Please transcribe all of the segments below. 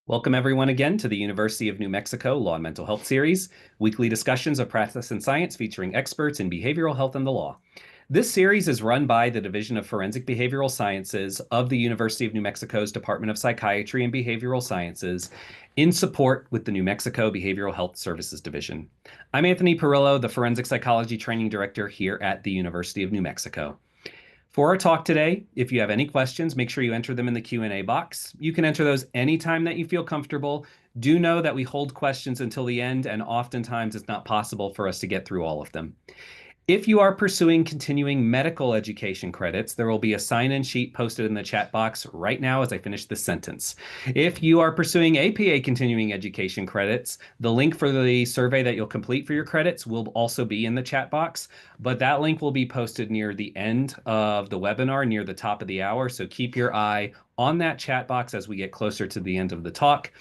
Welcome everyone again to the University of New Mexico Law and Mental Health Series, weekly discussions of practice and science featuring experts in behavioral health and the law. This series is run by the Division of Forensic Behavioral Sciences of the University of New Mexico's Department of Psychiatry and Behavioral Sciences in support with the New Mexico Behavioral Health Services Division. I'm Anthony Perillo, the Forensic Psychology Training Director here at the University of New Mexico. For our talk today, if you have any questions, make sure you enter them in the Q&A box. You can enter those anytime that you feel comfortable. Do know that we hold questions until the end, and oftentimes it's not possible for us to get through all of them. If you are pursuing continuing medical education credits, there will be a sign-in sheet posted in the chat box right now as I finish this sentence. If you are pursuing APA continuing education credits, the link for the survey that you'll complete for your credits will also be in the chat box, but that link will be posted near the end of the webinar, near the top of the hour, so keep your eye on that chat box as we get closer to the end of the talk.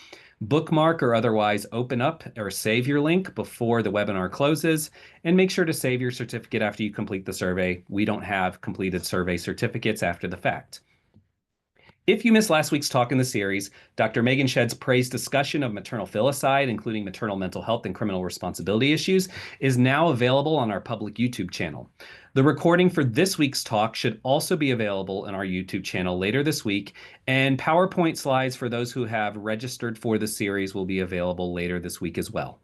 Bookmark or otherwise open up or save your link before the webinar closes, and make sure to save your certificate after you complete the survey. We don't have completed survey certificates after the fact. If you missed last week's talk in the series, Dr. Megan Shedd's praised discussion of maternal filicide, including maternal mental health and criminal responsibility issues, is now available on our public YouTube channel. The recording for this week's talk should also be available on our YouTube channel later this week, and PowerPoint slides for those who have registered for the series will be available later this week as well.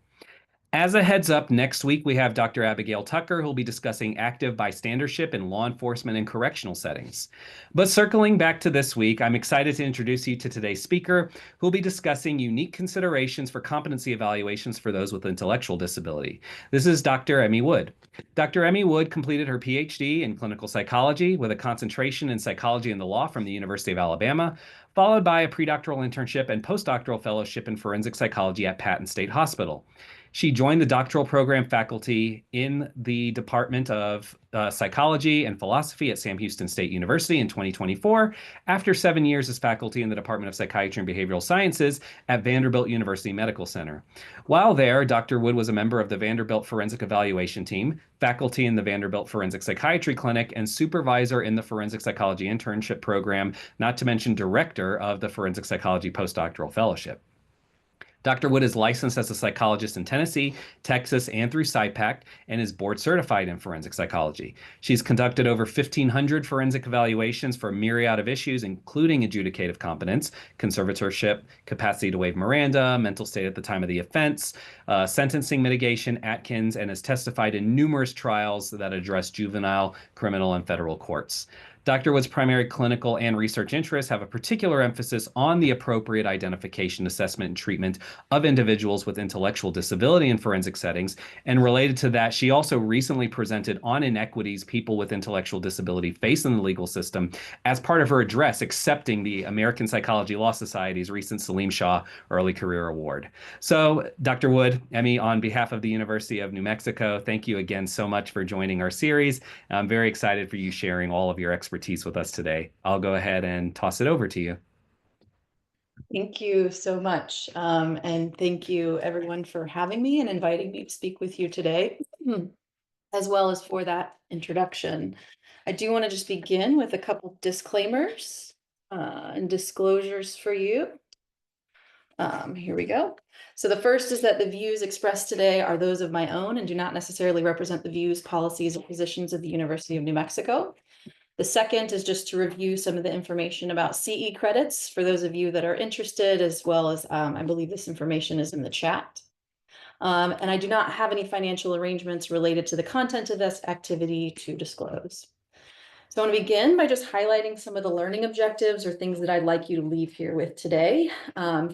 As a heads up, next week we have Dr. Abigail Tucker, who'll be discussing active bystandership in law enforcement and correctional settings. But circling back to this week, I'm excited to introduce you to today's speaker, who'll be discussing unique considerations for competency evaluations for those with intellectual disability. This is Dr. Emmy Wood. Dr. Emmy Wood completed her PhD in clinical psychology with a concentration in psychology and the law from the University of Alabama, followed by a predoctoral internship and postdoctoral fellowship in forensic psychology at Patton State Hospital. She joined the doctoral program faculty in the Department of Psychology and Philosophy at Sam Houston State University in 2024, after 7 years as faculty in the Department of Psychiatry and Behavioral Sciences at Vanderbilt University Medical Center. While there, Dr. Wood was a member of the Vanderbilt Forensic Evaluation Team, faculty in the Vanderbilt Forensic Psychiatry Clinic, and supervisor in the Forensic Psychology Internship Program, not to mention director of the Forensic Psychology Postdoctoral Fellowship. Dr. Wood is licensed as a psychologist in Tennessee, Texas, and through SIPAC, and is board certified in forensic psychology. She's conducted over 1,500 forensic evaluations for a myriad of issues, including adjudicative competence, conservatorship, capacity to waive Miranda, mental state at the time of the offense, sentencing mitigation, Atkins, and has testified in numerous trials that address juvenile, criminal, and federal courts. Dr. Wood's primary clinical and research interests have a particular emphasis on the appropriate identification, assessment, and treatment of individuals with intellectual disability in forensic settings. And related to that, she also recently presented on inequities people with intellectual disability face in the legal system as part of her address accepting the American Psychology Law Society's recent Salim Shah Early Career Award. So, Dr. Wood, Emmy, on behalf of the University of New Mexico, thank you again so much for joining our series. I'm very excited for you sharing all of your expertise with us today. I'll go ahead and toss it over to you. Thank you so much. And thank you everyone for having me and inviting me to speak with you today, as well as for that introduction. I do want to just begin with a couple disclaimers and disclosures for you. Here we go. So the first is that the views expressed today are those of my own and do not necessarily represent the views, policies, or positions of the University of New Mexico. The second is just to review some of the information about CE credits for those of you that are interested, as well as I believe this information is in the chat. And I do not have any financial arrangements related to the content of this activity to disclose. So I want to begin by just highlighting some of the learning objectives or things that I'd like you to leave here with today.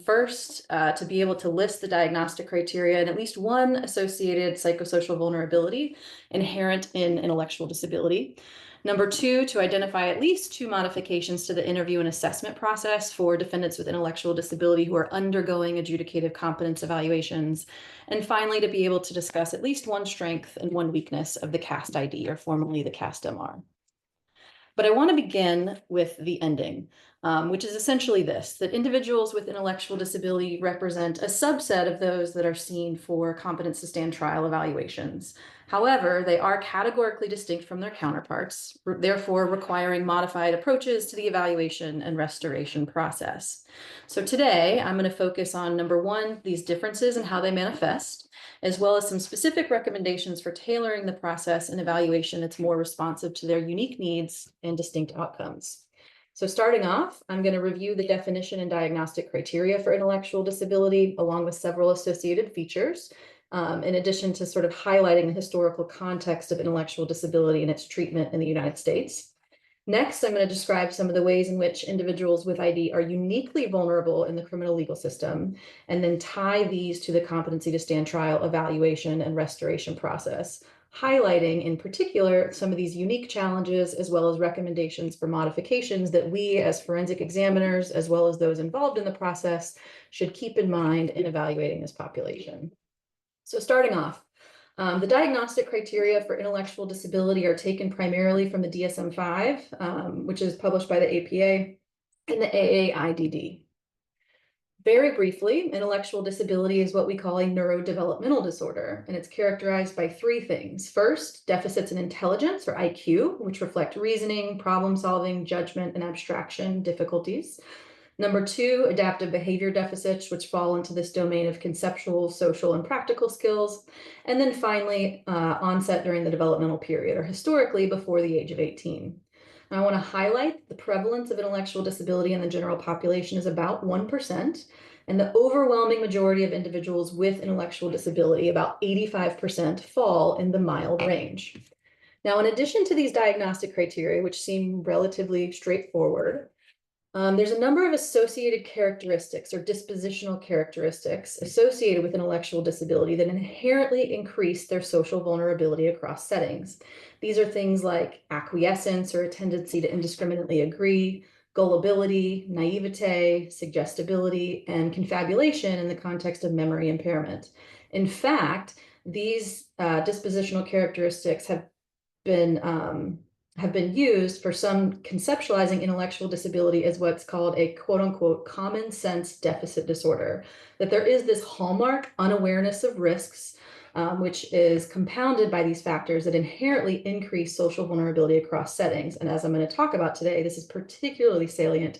First, to be able to list the diagnostic criteria and at least one associated psychosocial vulnerability inherent in intellectual disability. Number two, to identify at least 2 modifications to the interview and assessment process for defendants with intellectual disability who are undergoing adjudicative competence evaluations. And finally, to be able to discuss at least 1 strength and 1 weakness of the CAST ID, or formerly the CAST MR. But I want to begin with the ending. which is essentially this, that individuals with intellectual disability represent a subset of those that are seen for competence to stand trial evaluations. However, they are categorically distinct from their counterparts, therefore requiring modified approaches to the evaluation and restoration process. So today, I'm going to focus on number one, these differences and how they manifest, as well as some specific recommendations for tailoring the process and evaluation that's more responsive to their unique needs and distinct outcomes. So starting off, I'm going to review the definition and diagnostic criteria for intellectual disability, along with several associated features, in addition to sort of highlighting the historical context of intellectual disability and its treatment in the United States. Next, I'm going to describe some of the ways in which individuals with ID are uniquely vulnerable in the criminal legal system, and then tie these to the competency to stand trial evaluation and restoration process, highlighting in particular some of these unique challenges, as well as recommendations for modifications that we as forensic examiners, as well as those involved in the process, should keep in mind in evaluating this population. So starting off, the diagnostic criteria for intellectual disability are taken primarily from the DSM-5, which is published by the APA, and the AAIDD. Very briefly, intellectual disability is what we call a neurodevelopmental disorder, and it's characterized by three things. First, deficits in intelligence, or IQ, which reflect reasoning, problem solving, judgment, and abstraction difficulties. Number two, adaptive behavior deficits, which fall into this domain of conceptual, social, and practical skills. And then finally, onset during the developmental period, or historically before the age of 18. Now, I want to highlight the prevalence of intellectual disability in the general population is about 1%, and the overwhelming majority of individuals with intellectual disability, about 85%, fall in the mild range. Now, in addition to these diagnostic criteria, which seem relatively straightforward, there's a number of associated characteristics or dispositional characteristics associated with intellectual disability that inherently increase their social vulnerability across settings. These are things like acquiescence, or a tendency to indiscriminately agree, gullibility, naivete, suggestibility, and confabulation in the context of memory impairment. In fact, these dispositional characteristics have been used for some conceptualizing intellectual disability as what's called a quote unquote common sense deficit disorder, that there is this hallmark unawareness of risks, which is compounded by these factors that inherently increase social vulnerability across settings. And as I'm going to talk about today, this is particularly salient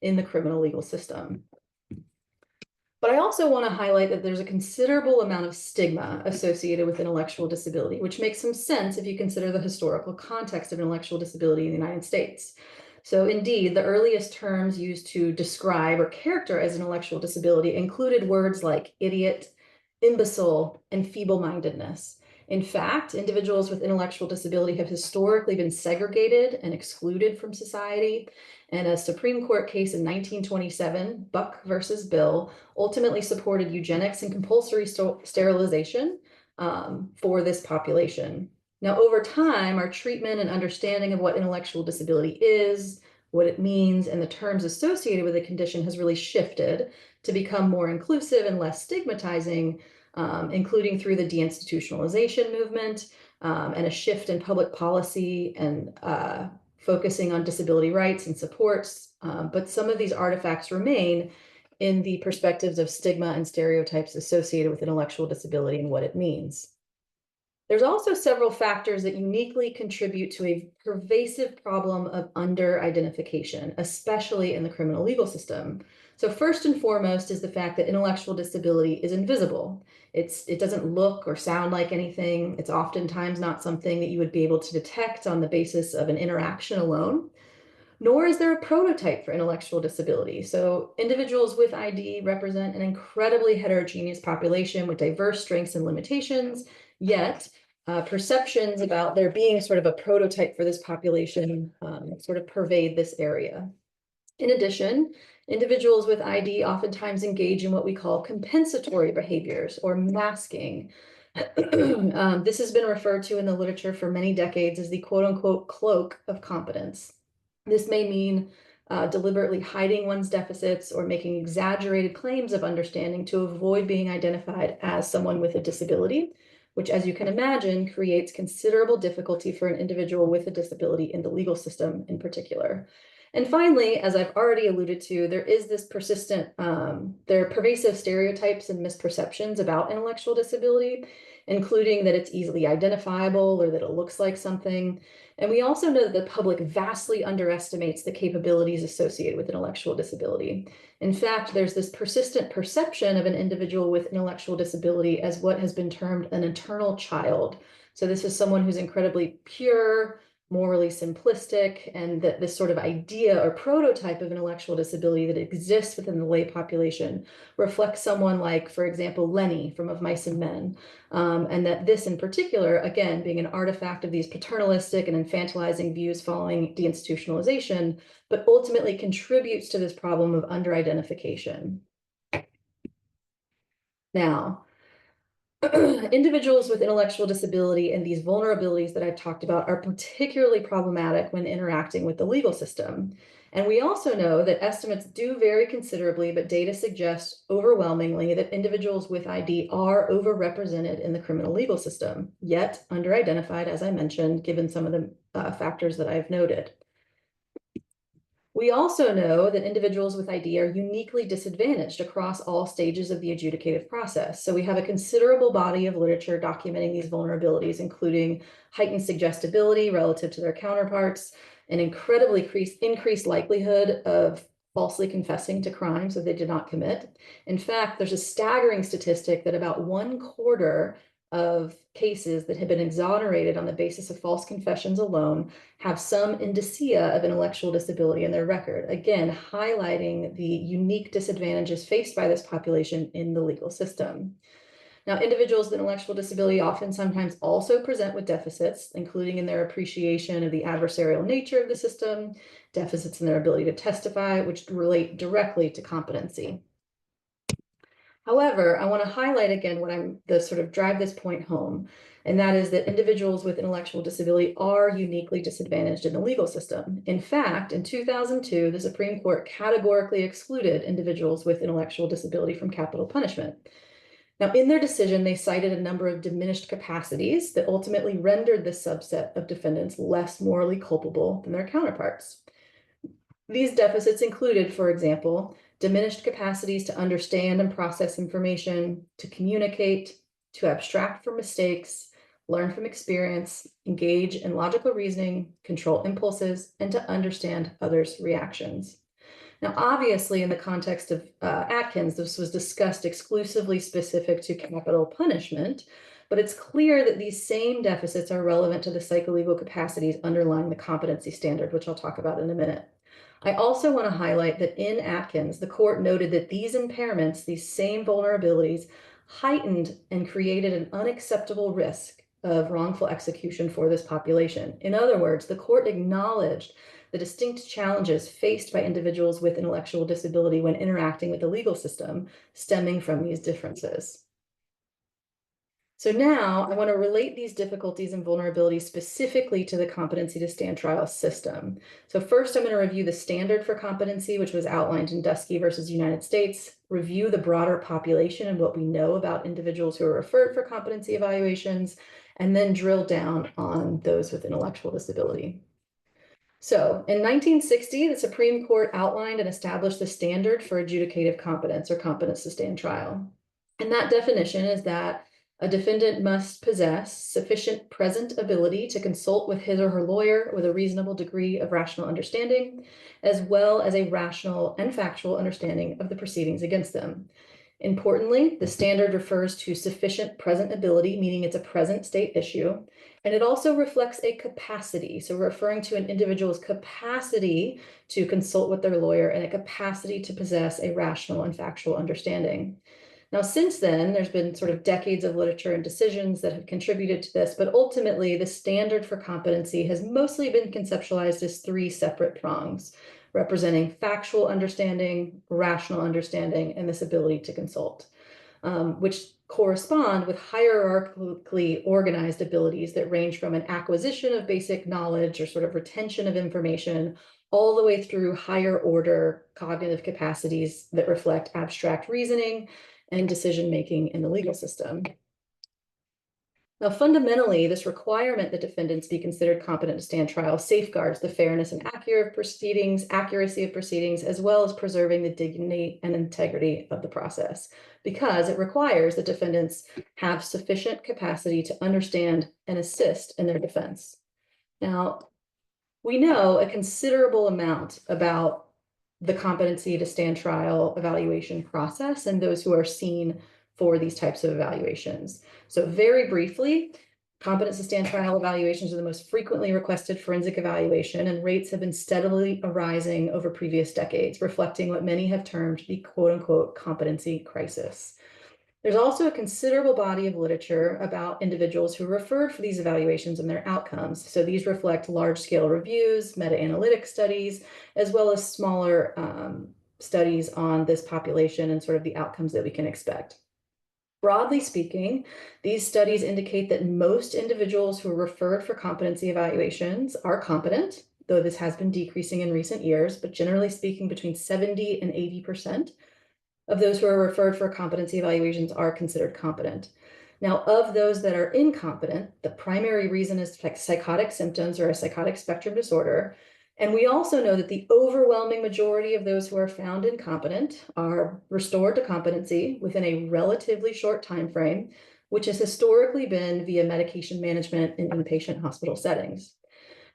in the criminal legal system. But I also want to highlight that there's a considerable amount of stigma associated with intellectual disability, which makes some sense if you consider the historical context of intellectual disability in the United States. So indeed, the earliest terms used to describe or characterize intellectual disability included words like idiot, imbecile, and feeble-mindedness. In fact, individuals with intellectual disability have historically been segregated and excluded from society. And a Supreme Court case in 1927, Buck versus Bill, ultimately supported eugenics and compulsory sterilization for this population. Now, over time, our treatment and understanding of what intellectual disability is, what it means, and the terms associated with the condition has really shifted to become more inclusive and less stigmatizing, including through the deinstitutionalization movement and a shift in public policy and focusing on disability rights and supports. But some of these artifacts remain in the perspectives of stigma and stereotypes associated with intellectual disability and what it means. There's also several factors that uniquely contribute to a pervasive problem of under-identification, especially in the criminal legal system. So first and foremost is the fact that intellectual disability is invisible. It doesn't look or sound like anything. It's oftentimes not something that you would be able to detect on the basis of an interaction alone. Nor is there a prototype for intellectual disability. So individuals with ID represent an incredibly heterogeneous population with diverse strengths and limitations, yet perceptions about there being sort of a prototype for this population sort of pervade this area. In addition, individuals with ID oftentimes engage in what we call compensatory behaviors or masking. This has been referred to in the literature for many decades as the quote unquote cloak of competence. This may mean deliberately hiding one's deficits or making exaggerated claims of understanding to avoid being identified as someone with a disability, which, as you can imagine, creates considerable difficulty for an individual with a disability in the legal system in particular. And finally, as I've already alluded to, there is this persistent, there are pervasive stereotypes and misperceptions about intellectual disability, including that it's easily identifiable or that it looks like something. And we also know that the public vastly underestimates the capabilities associated with intellectual disability. In fact, there's this persistent perception of an individual with intellectual disability as what has been termed an eternal child. So this is someone who's incredibly pure, morally simplistic, and that this sort of idea or prototype of intellectual disability that exists within the lay population reflects someone like, for example, Lenny from Of Mice and Men, and that this in particular, again, being an artifact of these paternalistic and infantilizing views following deinstitutionalization, but ultimately contributes to this problem of underidentification. Now, individuals with intellectual disability and these vulnerabilities that I've talked about are particularly problematic when interacting with the legal system. And we also know that estimates do vary considerably, but data suggests overwhelmingly that individuals with ID are overrepresented in the criminal legal system, yet underidentified, as I mentioned, given some of the factors that I've noted. We also know that individuals with ID are uniquely disadvantaged across all stages of the adjudicative process. So we have a considerable body of literature documenting these vulnerabilities, including heightened suggestibility relative to their counterparts, an incredibly increased likelihood of falsely confessing to crimes that they did not commit. In fact, there's a staggering statistic that about 1/4 of cases that have been exonerated on the basis of false confessions alone have some indicia of intellectual disability in their record, again, highlighting the unique disadvantages faced by this population in the legal system. Now, individuals with intellectual disability often sometimes also present with deficits, including in their appreciation of the adversarial nature of the system, deficits in their ability to testify, which relate directly to competency. However, I want to highlight again what drive this point home, and that is that individuals with intellectual disability are uniquely disadvantaged in the legal system. In fact, in 2002, the Supreme Court categorically excluded individuals with intellectual disability from capital punishment. Now, in their decision, they cited a number of diminished capacities that ultimately rendered this subset of defendants less morally culpable than their counterparts. These deficits included, for example, diminished capacities to understand and process information, to communicate, to abstract from mistakes, learn from experience, engage in logical reasoning, control impulses, and to understand others' reactions. Now, obviously, in the context of Atkins, this was discussed exclusively specific to capital punishment, but it's clear that these same deficits are relevant to the psycholegal capacities underlying the competency standard, which I'll talk about in a minute. I also want to highlight that in Atkins, the court noted that these impairments, these same vulnerabilities, heightened and created an unacceptable risk of wrongful execution for this population. In other words, the court acknowledged the distinct challenges faced by individuals with intellectual disability when interacting with the legal system stemming from these differences. So now I want to relate these difficulties and vulnerabilities specifically to the competency to stand trial system. So first, I'm going to review the standard for competency, which was outlined in Dusky versus United States, review the broader population and what we know about individuals who are referred for competency evaluations, and then drill down on those with intellectual disability. So in 1960, the Supreme Court outlined and established the standard for adjudicative competence or competence to stand trial. And that definition is that a defendant must possess sufficient present ability to consult with his or her lawyer with a reasonable degree of rational understanding, as well as a rational and factual understanding of the proceedings against them. Importantly, the standard refers to sufficient present ability, meaning it's a present state issue, and it also reflects a capacity, so referring to an individual's capacity to consult with their lawyer and a capacity to possess a rational and factual understanding. Now, since then, there's been sort of decades of literature and decisions that have contributed to this, but ultimately the standard for competency has mostly been conceptualized as 3 separate prongs, representing factual understanding, rational understanding, and this ability to consult, which correspond with hierarchically organized abilities that range from an acquisition of basic knowledge or sort of retention of information all the way through higher order cognitive capacities that reflect abstract reasoning and decision-making in the legal system. Now, fundamentally, this requirement that defendants be considered competent to stand trial safeguards the fairness and accuracy of proceedings, as well as preserving the dignity and integrity of the process, because it requires that defendants have sufficient capacity to understand and assist in their defense. Now, we know a considerable amount about the competency to stand trial evaluation process and those who are seen for these types of evaluations. So very briefly, competence to stand trial evaluations are the most frequently requested forensic evaluation, and rates have been steadily arising over previous decades, reflecting what many have termed the quote-unquote competency crisis. There's also a considerable body of literature about individuals who referred for these evaluations and their outcomes. So these reflect large-scale reviews, meta-analytic studies, as well as smaller studies on this population and sort of the outcomes that we can expect. Broadly speaking, these studies indicate that most individuals who are referred for competency evaluations are competent, though this has been decreasing in recent years, but generally speaking, between 70 and 80% of those who are referred for competency evaluations are considered competent. Now, of those that are incompetent, the primary reason is psychotic symptoms or a psychotic spectrum disorder. And we also know that the overwhelming majority of those who are found incompetent are restored to competency within a relatively short time frame, which has historically been via medication management in inpatient hospital settings.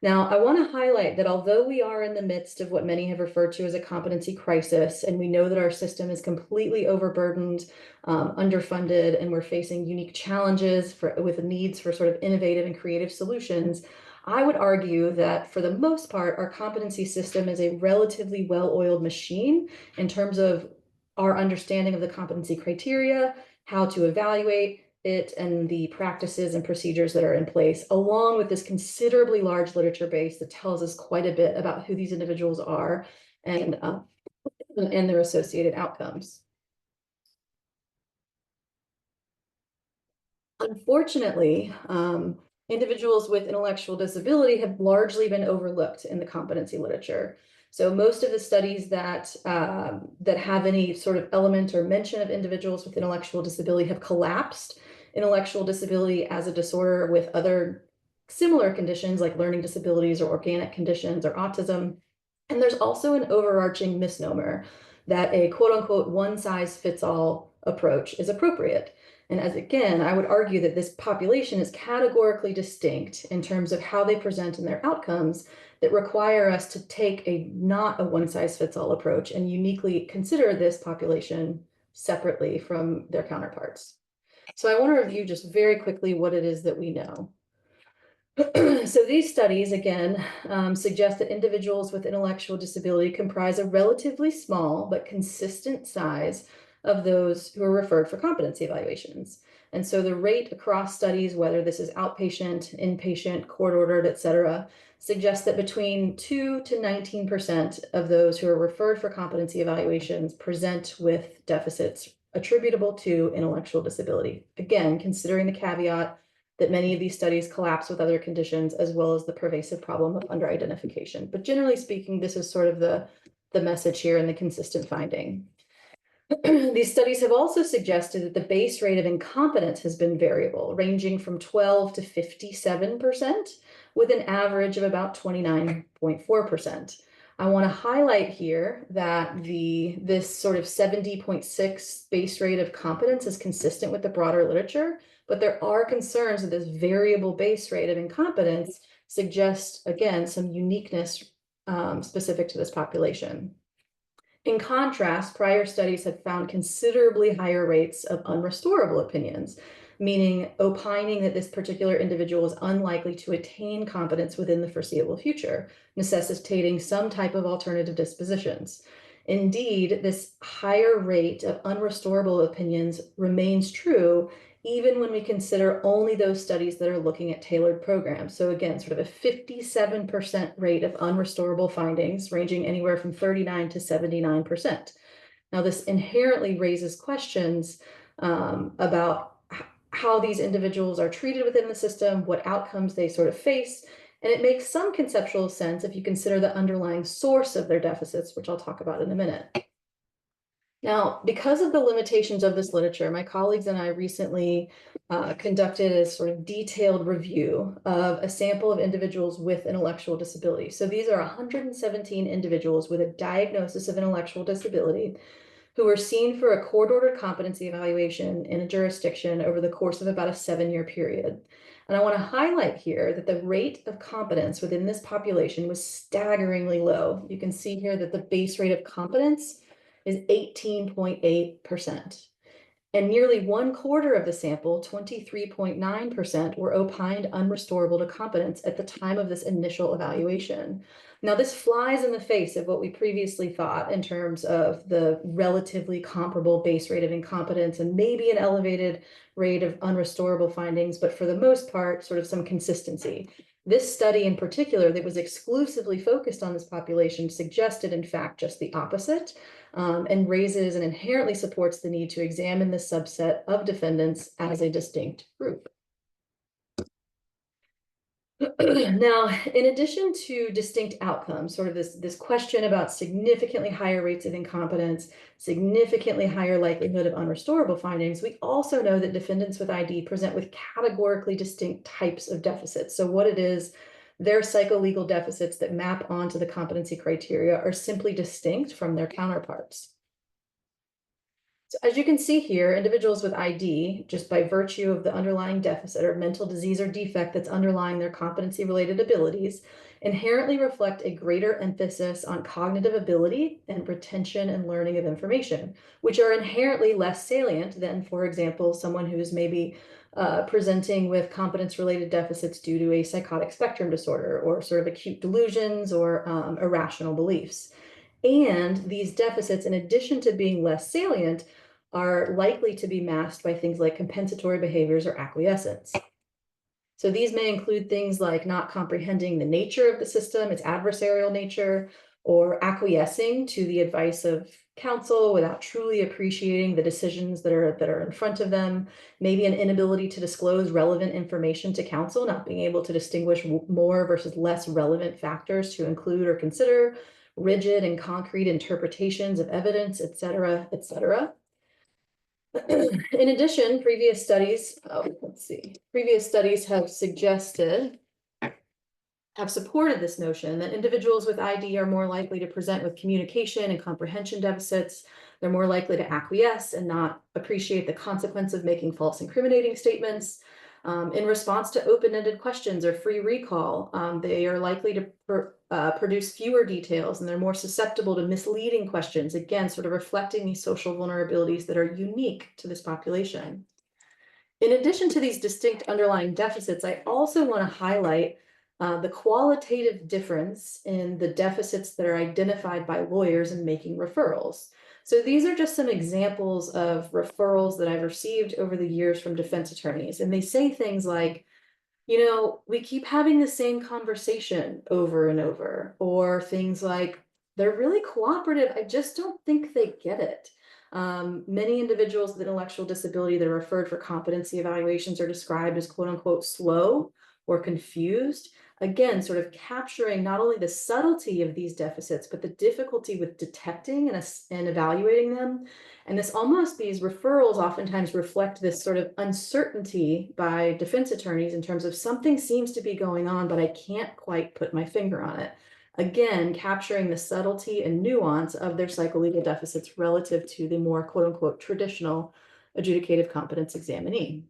Now, I want to highlight that although we are in the midst of what many have referred to as a competency crisis, and we know that our system is completely overburdened, underfunded, and we're facing unique challenges with needs for sort of innovative and creative solutions, I would argue that for the most part, our competency system is a relatively well-oiled machine in terms of our understanding of the competency criteria, how to evaluate it, and the practices and procedures that are in place, along with this considerably large literature base that tells us quite a bit about who these individuals are and their associated outcomes. Unfortunately, individuals with intellectual disability have largely been overlooked in the competency literature. So most of the studies that have any sort of element or mention of individuals with intellectual disability have collapsed intellectual disability as a disorder with other similar conditions like learning disabilities or organic conditions or autism. And there's also an overarching misnomer that a quote-unquote one-size-fits-all approach is appropriate. And as again, I would argue that this population is categorically distinct in terms of how they present in their outcomes that require us to take not a one-size-fits-all approach and uniquely consider this population separately from their counterparts. So I want to review just very quickly what it is that we know. So these studies, again, suggest that individuals with intellectual disability comprise a relatively small but consistent size of those who are referred for competency evaluations. And so the rate across studies, whether this is outpatient, inpatient, court-ordered, et cetera, suggests that between 2 to 19% of those who are referred for competency evaluations present with deficits attributable to intellectual disability. Again, considering the caveat that many of these studies collapse with other conditions, as well as the pervasive problem of under-identification. But generally speaking, this is sort of the message here and the consistent finding. These studies have also suggested that the base rate of incompetence has been variable, ranging from 12 to 57%, with an average of about 29.4%. I want to highlight here that this sort of 70.6 base rate of competence is consistent with the broader literature, but there are concerns that this variable base rate of incompetence suggests, again, some uniqueness specific to this population. In contrast, prior studies have found considerably higher rates of unrestorable opinions, meaning opining that this particular individual is unlikely to attain competence within the foreseeable future, necessitating some type of alternative dispositions. Indeed, this higher rate of unrestorable opinions remains true even when we consider only those studies that are looking at tailored programs. So again, sort of a 57% rate of unrestorable findings, ranging anywhere from 39 to 79%. Now, this inherently raises questions about how these individuals are treated within the system, what outcomes they sort of face, and it makes some conceptual sense if you consider the underlying source of their deficits, which I'll talk about in a minute. Now, because of the limitations of this literature, my colleagues and I recently conducted a sort of detailed review of a sample of individuals with intellectual disability. So these are 117 individuals with a diagnosis of intellectual disability who were seen for a court-ordered competency evaluation in a jurisdiction over the course of about a 7-year period. And I want to highlight here that the rate of competence within this population was staggeringly low. You can see here that the base rate of competence is 18.8%. And nearly 1/4 of the sample, 23.9%, were opined unrestorable to competence at the time of this initial evaluation. Now, this flies in the face of what we previously thought in terms of the relatively comparable base rate of incompetence and maybe an elevated rate of unrestorable findings, but for the most part, sort of some consistency. This study in particular that was exclusively focused on this population suggested, in fact, just the opposite, and raises and inherently supports the need to examine this subset of defendants as a distinct group. Now, in addition to distinct outcomes, sort of this question about significantly higher rates of incompetence, significantly higher likelihood of unrestorable findings, we also know that defendants with ID present with categorically distinct types of deficits. So what it is, their psycholegal deficits that map onto the competency criteria are simply distinct from their counterparts. So as you can see here, individuals with ID, just by virtue of the underlying deficit or mental disease or defect that's underlying their competency-related abilities, inherently reflect a greater emphasis on cognitive ability and retention and learning of information, which are inherently less salient than, for example, someone who is maybe presenting with competence-related deficits due to a psychotic spectrum disorder or sort of acute delusions or irrational beliefs. And these deficits, in addition to being less salient, are likely to be masked by things like compensatory behaviors or acquiescence. So these may include things like not comprehending the nature of the system, its adversarial nature, or acquiescing to the advice of counsel without truly appreciating the decisions that are in front of them, maybe an inability to disclose relevant information to counsel, not being able to distinguish more versus less relevant factors to include or consider, rigid and concrete interpretations of evidence, et cetera, et cetera. In addition, previous studies have supported this notion that individuals with ID are more likely to present with communication and comprehension deficits. They're more likely to acquiesce and not appreciate the consequence of making false incriminating statements. In response to open-ended questions or free recall, they are likely to produce fewer details, and they're more susceptible to misleading questions, again, sort of reflecting these social vulnerabilities that are unique to this population. In addition to these distinct underlying deficits, I also want to highlight the qualitative difference in the deficits that are identified by lawyers in making referrals. So these are just some examples of referrals that I've received over the years from defense attorneys. And they say things like, we keep having the same conversation over and over, or things like, they're really cooperative. I just don't think they get it. Many individuals with intellectual disability that are referred for competency evaluations are described as quote unquote slow or confused. Again, sort of capturing not only the subtlety of these deficits, but the difficulty with detecting and evaluating them. And these referrals oftentimes reflect this sort of uncertainty by defense attorneys in terms of something seems to be going on, but I can't quite put my finger on it. Again, capturing the subtlety and nuance of their psycholegal deficits relative to the more quote unquote traditional adjudicative competence examinee.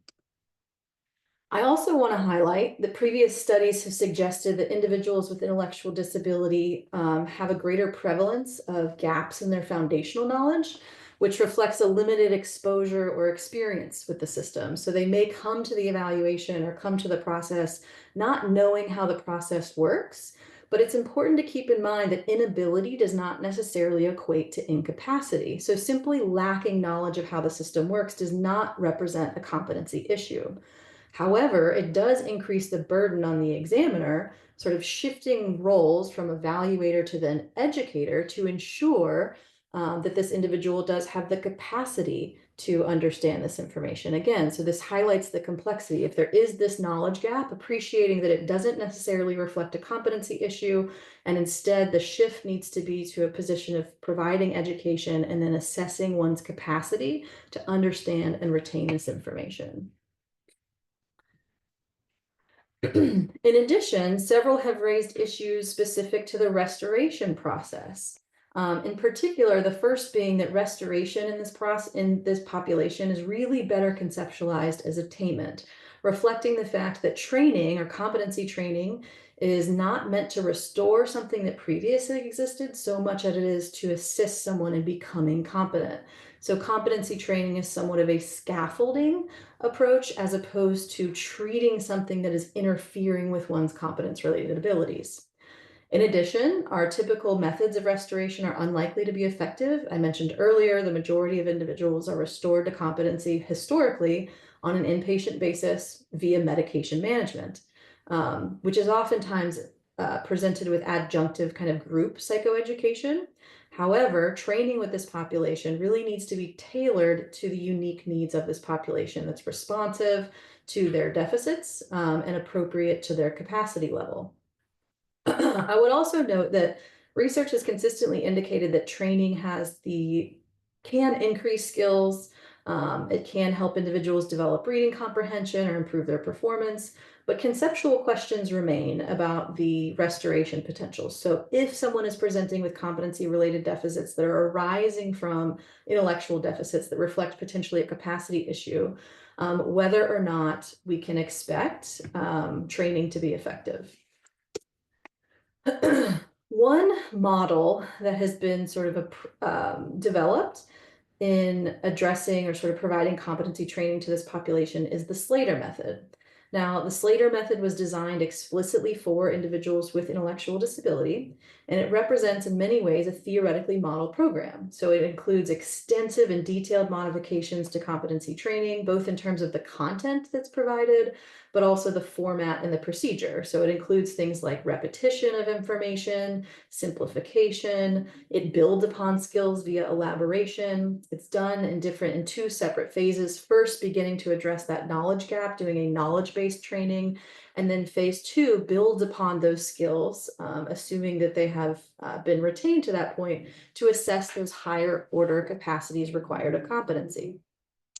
I also want to highlight that previous studies have suggested that individuals with intellectual disability have a greater prevalence of gaps in their foundational knowledge, which reflects a limited exposure or experience with the system. So they may come to the evaluation or come to the process not knowing how the process works, but it's important to keep in mind that inability does not necessarily equate to incapacity. So simply lacking knowledge of how the system works does not represent a competency issue. However, it does increase the burden on the examiner, sort of shifting roles from evaluator to then educator to ensure that this individual does have the capacity to understand this information. Again, so this highlights the complexity. If there is this knowledge gap, appreciating that it doesn't necessarily reflect a competency issue, and instead the shift needs to be to a position of providing education and then assessing one's capacity to understand and retain this information. In addition, several have raised issues specific to the restoration process. In particular, the first being that restoration in this population is really better conceptualized as attainment, reflecting the fact that training or competency training is not meant to restore something that previously existed so much as it is to assist someone in becoming competent. So competency training is somewhat of a scaffolding approach as opposed to treating something that is interfering with one's competence-related abilities. In addition, our typical methods of restoration are unlikely to be effective. I mentioned earlier, the majority of individuals are restored to competency historically on an inpatient basis via medication management, which is oftentimes presented with adjunctive kind of group psychoeducation. However, training with this population really needs to be tailored to the unique needs of this population that's responsive to their deficits and appropriate to their capacity level. I would also note that research has consistently indicated that training can increase skills. It can help individuals develop reading comprehension or improve their performance, but conceptual questions remain about the restoration potential. So if someone is presenting with competency-related deficits that are arising from intellectual deficits that reflect potentially a capacity issue, whether or not we can expect training to be effective. One model that has been sort of developed in addressing or sort of providing competency training to this population is the Slater method. Now, the Slater method was designed explicitly for individuals with intellectual disability, and it represents in many ways a theoretically modeled program. So it includes extensive and detailed modifications to competency training, both in terms of the content that's provided, but also the format and the procedure. So it includes things like repetition of information, simplification. It builds upon skills via elaboration. It's done in two separate phases. First, beginning to address that knowledge gap, doing a knowledge-based training. And then phase two builds upon those skills, assuming that they have been retained to that point, to assess those higher order capacities required of competency.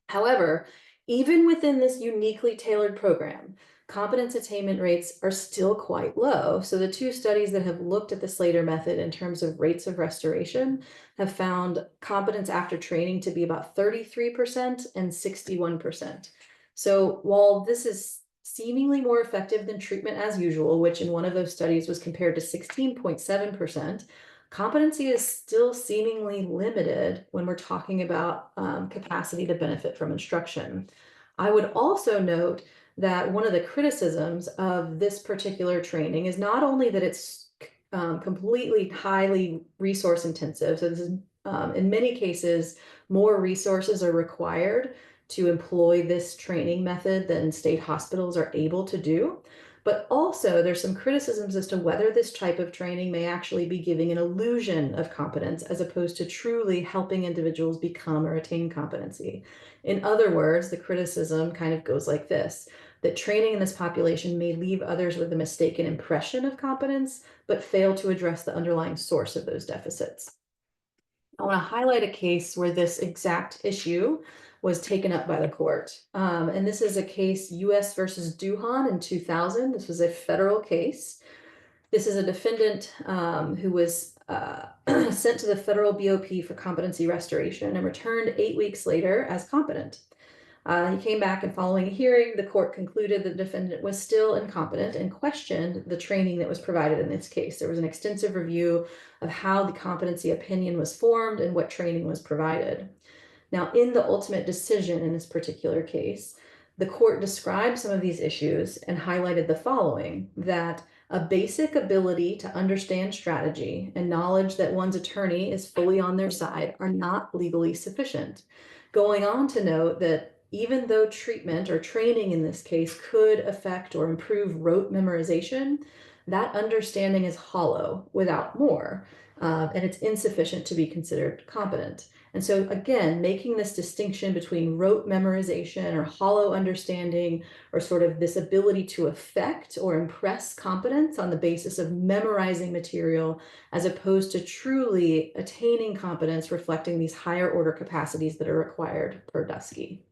However, even within this uniquely tailored program, competence attainment rates are still quite low. So the two studies that have looked at the Slater method in terms of rates of restoration have found competence after training to be about 33% and 61%. So while this is seemingly more effective than treatment as usual, which in one of those studies was compared to 16.7%, competency is still seemingly limited when we're talking about capacity to benefit from instruction. I would also note that one of the criticisms of this particular training is not only that it's completely highly resource intensive, so this is in many cases more resources are required to employ this training method than state hospitals are able to do. But also there's some criticisms as to whether this type of training may actually be giving an illusion of competence as opposed to truly helping individuals become or attain competency. In other words, the criticism kind of goes like this, that training in this population may leave others with a mistaken impression of competence, but fail to address the underlying source of those deficits. I want to highlight a case where this exact issue was taken up by the court. And this is a case US versus Duhan in 2000. This was a federal case. This is a defendant who was sent to the federal BOP for competency restoration and returned 8 weeks later as competent. He came back, and following a hearing, the court concluded the defendant was still incompetent and questioned the training that was provided in this case. There was an extensive review of how the competency opinion was formed and what training was provided. Now, in the ultimate decision in this particular case, the court described some of these issues and highlighted the following, that a basic ability to understand strategy and knowledge that one's attorney is fully on their side are not legally sufficient. Going on to note that even though treatment or training in this case could affect or improve rote memorization, that understanding is hollow without more, and it's insufficient to be considered competent. And so again, making this distinction between rote memorization or hollow understanding, or sort of this ability to affect or impress competence on the basis of memorizing material, as opposed to truly attaining competence reflecting these higher order capacities that are required per Dusky.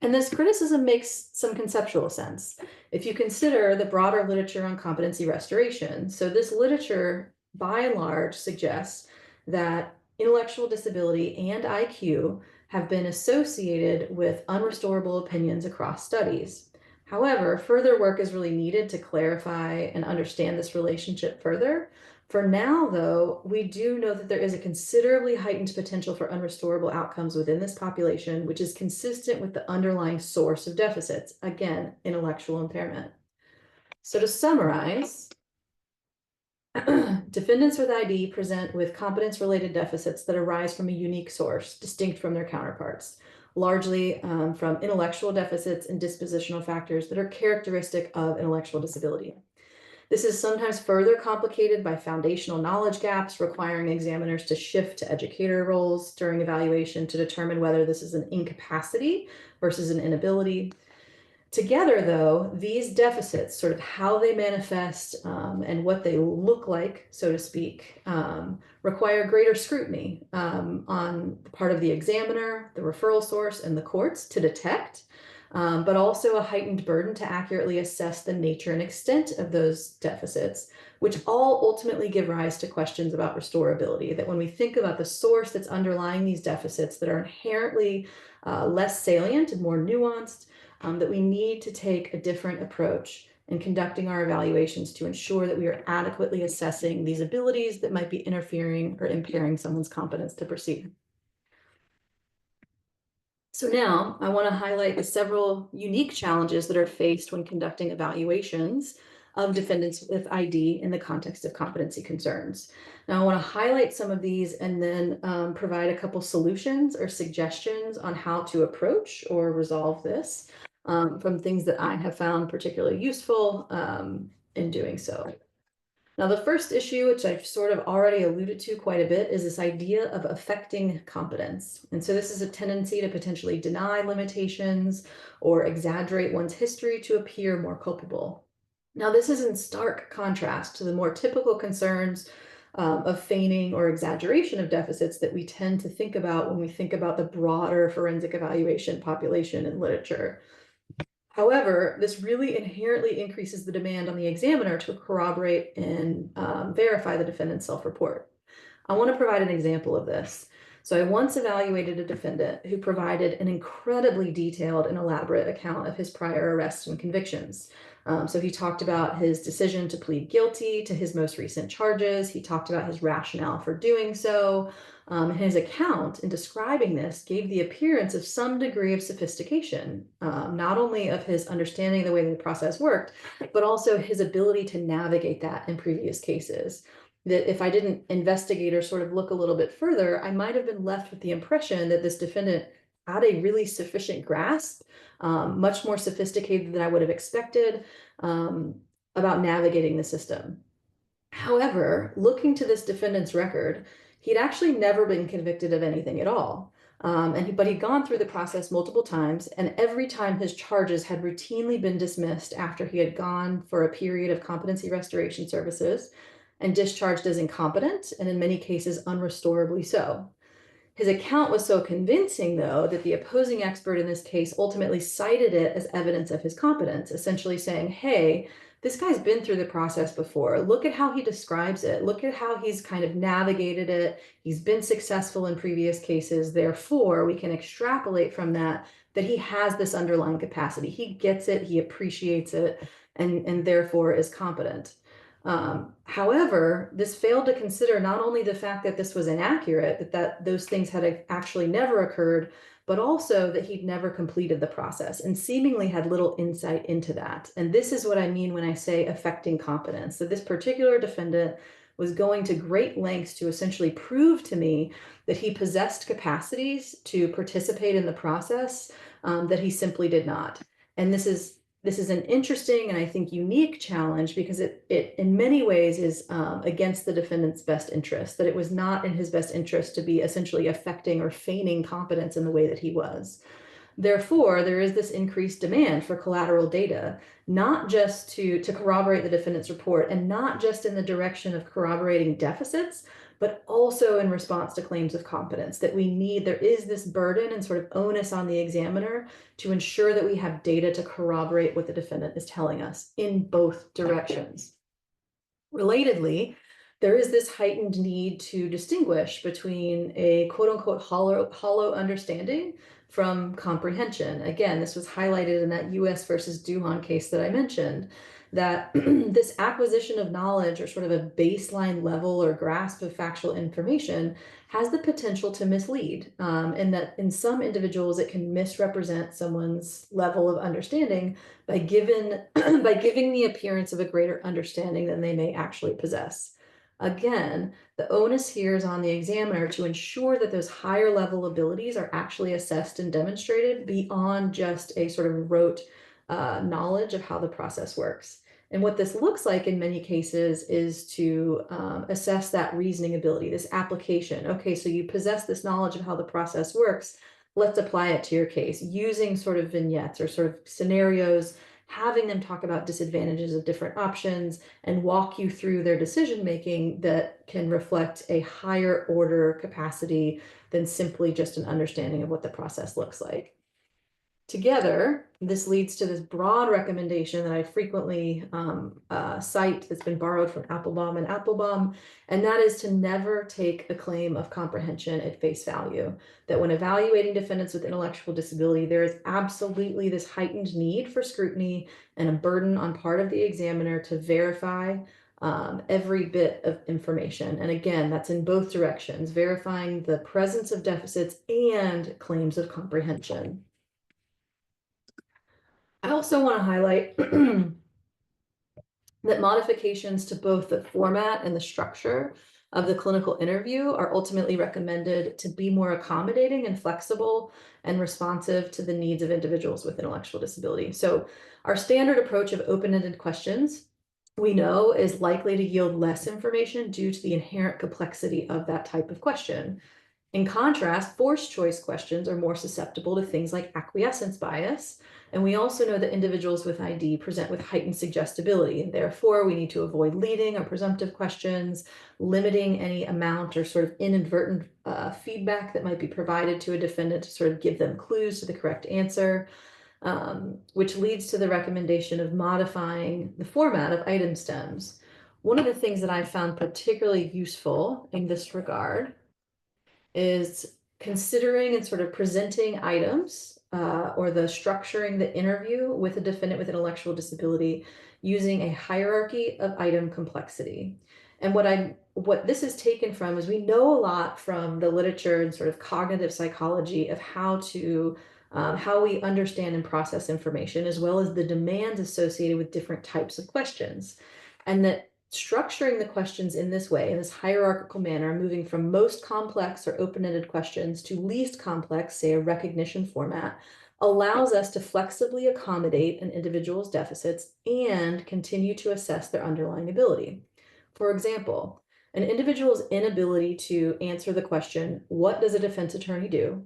And this criticism makes some conceptual sense. If you consider the broader literature on competency restoration, so this literature by and large suggests that intellectual disability and IQ have been associated with unrestorable opinions across studies. However, further work is really needed to clarify and understand this relationship further. For now, though, we do know that there is a considerably heightened potential for unrestorable outcomes within this population, which is consistent with the underlying source of deficits, again, intellectual impairment. So to summarize, defendants with ID present with competence-related deficits that arise from a unique source, distinct from their counterparts, largely from intellectual deficits and dispositional factors that are characteristic of intellectual disability. This is sometimes further complicated by foundational knowledge gaps, requiring examiners to shift to educator roles during evaluation to determine whether this is an incapacity versus an inability. Together, though, these deficits, sort of how they manifest and what they look like, so to speak, require greater scrutiny on the part of the examiner, the referral source, and the courts to detect, but also a heightened burden to accurately assess the nature and extent of those deficits, which all ultimately give rise to questions about restorability. That when we think about the source that's underlying these deficits that are inherently less salient and more nuanced, that we need to take a different approach in conducting our evaluations to ensure that we are adequately assessing these abilities that might be interfering or impairing someone's competence to proceed. So now I want to highlight the several unique challenges that are faced when conducting evaluations of defendants with ID in the context of competency concerns. Now I want to highlight some of these and then provide a couple solutions or suggestions on how to approach or resolve this from things that I have found particularly useful in doing so. Now, the first issue, which I've sort of already alluded to quite a bit, is this idea of affecting competence. And so this is a tendency to potentially deny limitations or exaggerate one's history to appear more culpable. Now, this is in stark contrast to the more typical concerns of feigning or exaggeration of deficits that we tend to think about when we think about the broader forensic evaluation population in literature. However, this really inherently increases the demand on the examiner to corroborate and verify the defendant's self-report. I want to provide an example of this. So I once evaluated a defendant who provided an incredibly detailed and elaborate account of his prior arrests and convictions. So he talked about his decision to plead guilty to his most recent charges. He talked about his rationale for doing so. His account in describing this gave the appearance of some degree of sophistication, not only of his understanding the way the process worked, but also his ability to navigate that in previous cases. That if I didn't investigate or sort of look a little bit further, I might have been left with the impression that this defendant had a really sufficient grasp, much more sophisticated than I would have expected, about navigating the system. However, looking to this defendant's record, he'd actually never been convicted of anything at all. But he'd gone through the process multiple times, and every time his charges had routinely been dismissed after he had gone for a period of competency restoration services and discharged as incompetent, and in many cases unrestorably so. His account was so convincing, though, that the opposing expert in this case ultimately cited it as evidence of his competence, essentially saying, hey, this guy's been through the process before. Look at how he describes it. Look at how he's kind of navigated it. He's been successful in previous cases. Therefore, we can extrapolate from that he has this underlying capacity. He gets it, he appreciates it, and therefore is competent. However, this failed to consider not only the fact that this was inaccurate, that those things had actually never occurred, but also that he'd never completed the process and seemingly had little insight into that. And this is what I mean when I say affecting competence. So this particular defendant was going to great lengths to essentially prove to me that he possessed capacities to participate in the process that he simply did not. And this is this is an interesting and I think unique challenge because it in many ways is against the defendant's best interest, that it was not in his best interest to be essentially affecting or feigning competence in the way that he was. Therefore, there is this increased demand for collateral data, not just to corroborate the defendant's report and not just in the direction of corroborating deficits, but also in response to claims of competence, that there is this burden and sort of onus on the examiner to ensure that we have data to corroborate what the defendant is telling us in both directions. Relatedly, there is this heightened need to distinguish between a quote unquote hollow understanding from comprehension. Again, this was highlighted in that US versus Duhan case that I mentioned, that this acquisition of knowledge or sort of a baseline level or grasp of factual information has the potential to mislead, and that in some individuals it can misrepresent someone's level of understanding by giving the appearance of a greater understanding than they may actually possess. Again, the onus here is on the examiner to ensure that those higher level abilities are actually assessed and demonstrated beyond just a sort of rote knowledge of how the process works. And what this looks like in many cases is to assess that reasoning ability, this application. Okay, so you possess this knowledge of how the process works. Let's apply it to your case using sort of vignettes or sort of scenarios, having them talk about disadvantages of different options and walk you through their decision making that can reflect a higher order capacity than simply just an understanding of what the process looks like. Together, this leads to this broad recommendation that I frequently cite that's been borrowed from Applebaum and Applebaum, and that is to never take a claim of comprehension at face value. That when evaluating defendants with intellectual disability, there is absolutely this heightened need for scrutiny and a burden on part of the examiner to verify every bit of information. And again, that's in both directions, verifying the presence of deficits and claims of comprehension. I also want to highlight that modifications to both the format and the structure of the clinical interview are ultimately recommended to be more accommodating and flexible and responsive to the needs of individuals with intellectual disability. So our standard approach of open-ended questions, we know, is likely to yield less information due to the inherent complexity of that type of question. In contrast, forced choice questions are more susceptible to things like acquiescence bias. And we also know that individuals with ID present with heightened suggestibility. And therefore, we need to avoid leading or presumptive questions, limiting any amount or sort of inadvertent feedback that might be provided to a defendant to sort of give them clues to the correct answer, which leads to the recommendation of modifying the format of item stems. One of the things that I found particularly useful in this regard is considering and sort of presenting items or the structuring the interview with a defendant with intellectual disability using a hierarchy of item complexity. And what this is taken from is we know a lot from the literature and sort of cognitive psychology of how we understand and process information, as well as the demands associated with different types of questions. And that structuring the questions in this way, in this hierarchical manner, moving from most complex or open-ended questions to least complex, say a recognition format, allows us to flexibly accommodate an individual's deficits and continue to assess their underlying ability. For example, an individual's inability to answer the question, what does a defense attorney do,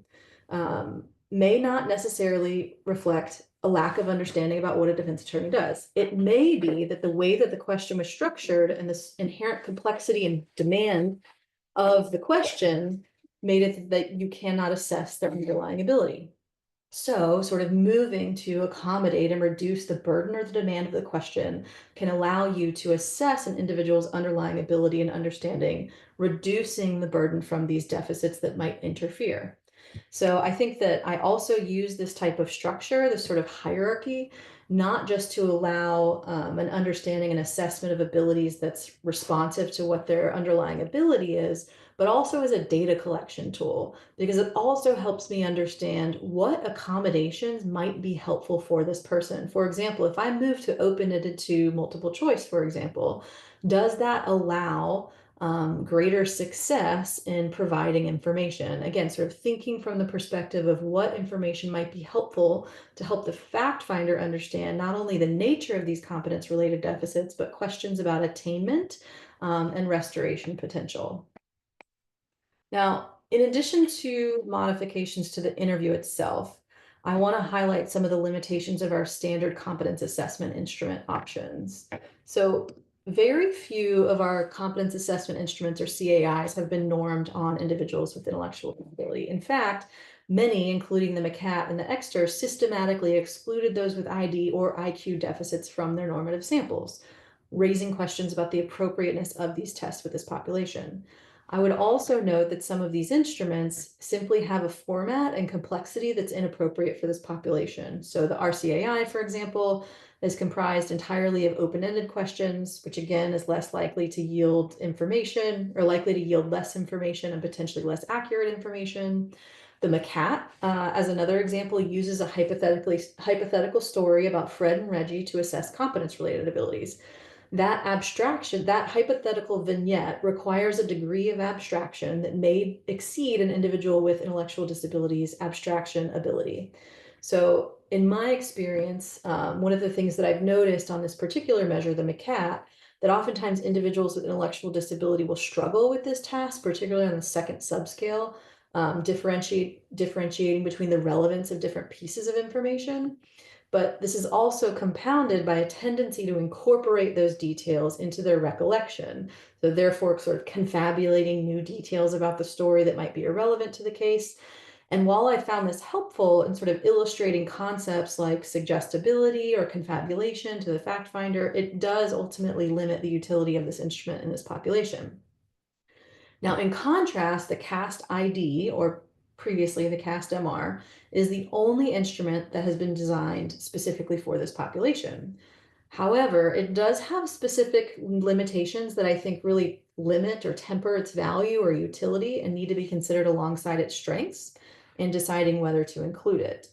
may not necessarily reflect a lack of understanding about what a defense attorney does. It may be that the way that the question was structured and this inherent complexity and demand of the question made it that you cannot assess their underlying ability. So sort of moving to accommodate and reduce the burden or the demand of the question can allow you to assess an individual's underlying ability and understanding, reducing the burden from these deficits that might interfere. So I think that I also use this type of structure, this sort of hierarchy, not just to allow an understanding and assessment of abilities that's responsive to what their underlying ability is, but also as a data collection tool, because it also helps me understand what accommodations might be helpful for this person. For example, if I move to open-ended to multiple choice, for example, does that allow greater success in providing information. Again, sort of thinking from the perspective of what information might be helpful to help the fact finder understand not only the nature of these competence-related deficits, but questions about attainment and restoration potential. Now, in addition to modifications to the interview itself, I want to highlight some of the limitations of our standard competence assessment instrument options. So very few of our competence assessment instruments, or CAIs, have been normed on individuals with intellectual disability. In fact, many, including the MCAT and the EXTER, systematically excluded those with ID or IQ deficits from their normative samples, raising questions about the appropriateness of these tests for this population. I would also note that some of these instruments simply have a format and complexity that's inappropriate for this population. So the RCAI, for example, is comprised entirely of open-ended questions, which again is less likely to yield information, or likely to yield less information and potentially less accurate information. The MCAT, as another example, uses a hypothetical story about Fred and Reggie to assess competence-related abilities. That abstraction, that hypothetical vignette, requires a degree of abstraction that may exceed an individual with intellectual disabilities abstraction ability. So in my experience, one of the things that I've noticed on this particular measure, the MCAT, that oftentimes individuals with intellectual disability will struggle with this task, particularly on the second subscale, differentiating between the relevance of different pieces of information. But this is also compounded by a tendency to incorporate those details into their recollection. So therefore, sort of confabulating new details about the story that might be irrelevant to the case. And while I found this helpful in sort of illustrating concepts like suggestibility or confabulation to the fact finder, it does ultimately limit the utility of this instrument in this population. Now, in contrast, the CAST ID, or previously the CAST MR, is the only instrument that has been designed specifically for this population. However, it does have specific limitations that I think really limit or temper its value or utility and need to be considered alongside its strengths in deciding whether to include it.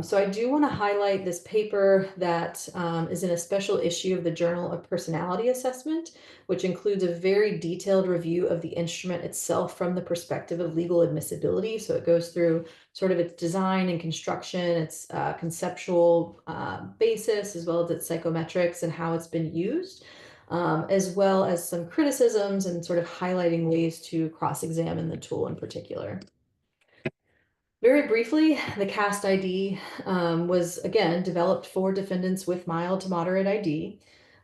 So I do want to highlight this paper that is in a special issue of the Journal of Personality Assessment, which includes a very detailed review of the instrument itself from the perspective of legal admissibility. So it goes through sort of its design and construction, its conceptual basis, as well as its psychometrics and how it's been used, as well as some criticisms and sort of highlighting ways to cross-examine the tool in particular. Very briefly, the CAST ID was, again, developed for defendants with mild to moderate ID.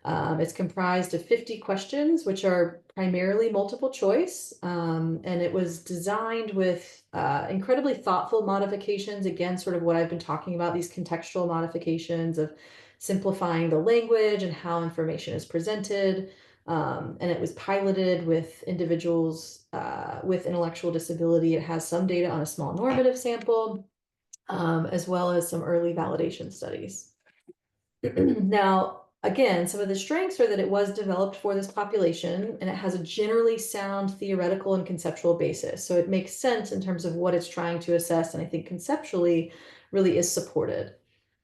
It's comprised of 50 questions, which are primarily multiple choice, and it was designed with incredibly thoughtful modifications, again, sort of what I've been talking about, these contextual modifications of simplifying the language and how information is presented. And it was piloted with individuals with intellectual disability. It has some data on a small normative sample, as well as some early validation studies. Now, again, some of the strengths are that it was developed for this population and it has a generally sound theoretical and conceptual basis. So it makes sense in terms of what it's trying to assess, and I think conceptually really is supported.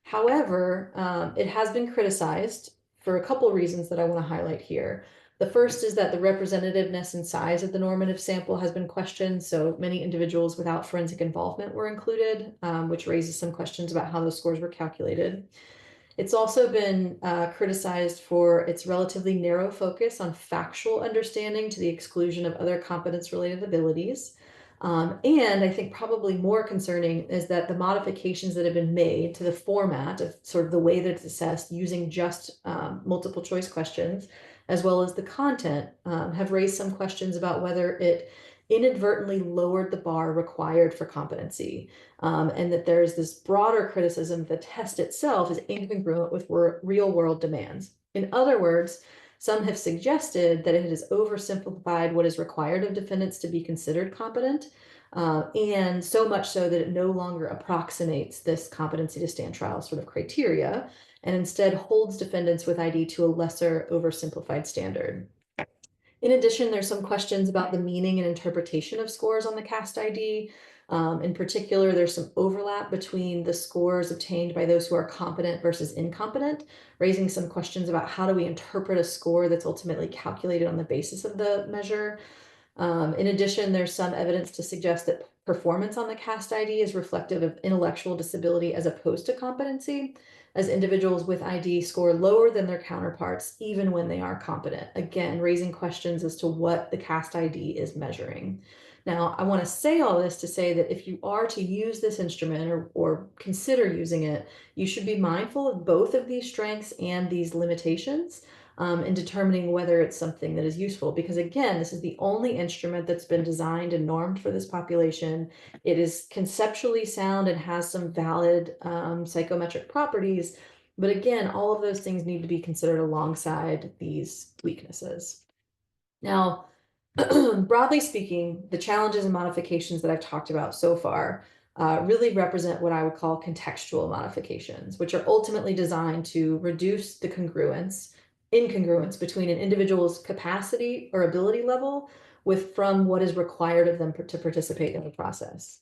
However, it has been criticized for a couple of reasons that I want to highlight here. The first is that the representativeness and size of the normative sample has been questioned. So many individuals without forensic involvement were included, which raises some questions about how those scores were calculated. It's also been criticized for its relatively narrow focus on factual understanding to the exclusion of other competence-related abilities. And I think probably more concerning is that the modifications that have been made to the format of sort of the way that it's assessed using just multiple choice questions, as well as the content, have raised some questions about whether it inadvertently lowered the bar required for competency, and that there's this broader criticism the test itself is incongruent with real world demands. In other words, some have suggested that it has oversimplified what is required of defendants to be considered competent, and so much so that it no longer approximates this competency to stand trial sort of criteria, and instead holds defendants with ID to a lesser oversimplified standard. In addition, there's some questions about the meaning and interpretation of scores on the CAST ID, In particular, there's some overlap between the scores obtained by those who are competent versus incompetent, raising some questions about how do we interpret a score that's ultimately calculated on the basis of the measure. In addition, there's some evidence to suggest that performance on the CAST ID is reflective of intellectual disability as opposed to competency, as individuals with ID score lower than their counterparts, even when they are competent. Again, raising questions as to what the CAST ID is measuring. Now, I want to say all this to say that if you are to use this instrument or consider using it, you should be mindful of both of these strengths and these limitations in determining whether it's something that is useful. Because again, this is the only instrument that's been designed and normed for this population. It is conceptually sound and has some valid psychometric properties. But again, all of those things need to be considered alongside these weaknesses. Now, broadly speaking, the challenges and modifications that I've talked about so far really represent what I would call contextual modifications, which are ultimately designed to reduce the incongruence between an individual's capacity or ability level from what is required of them to participate in the process.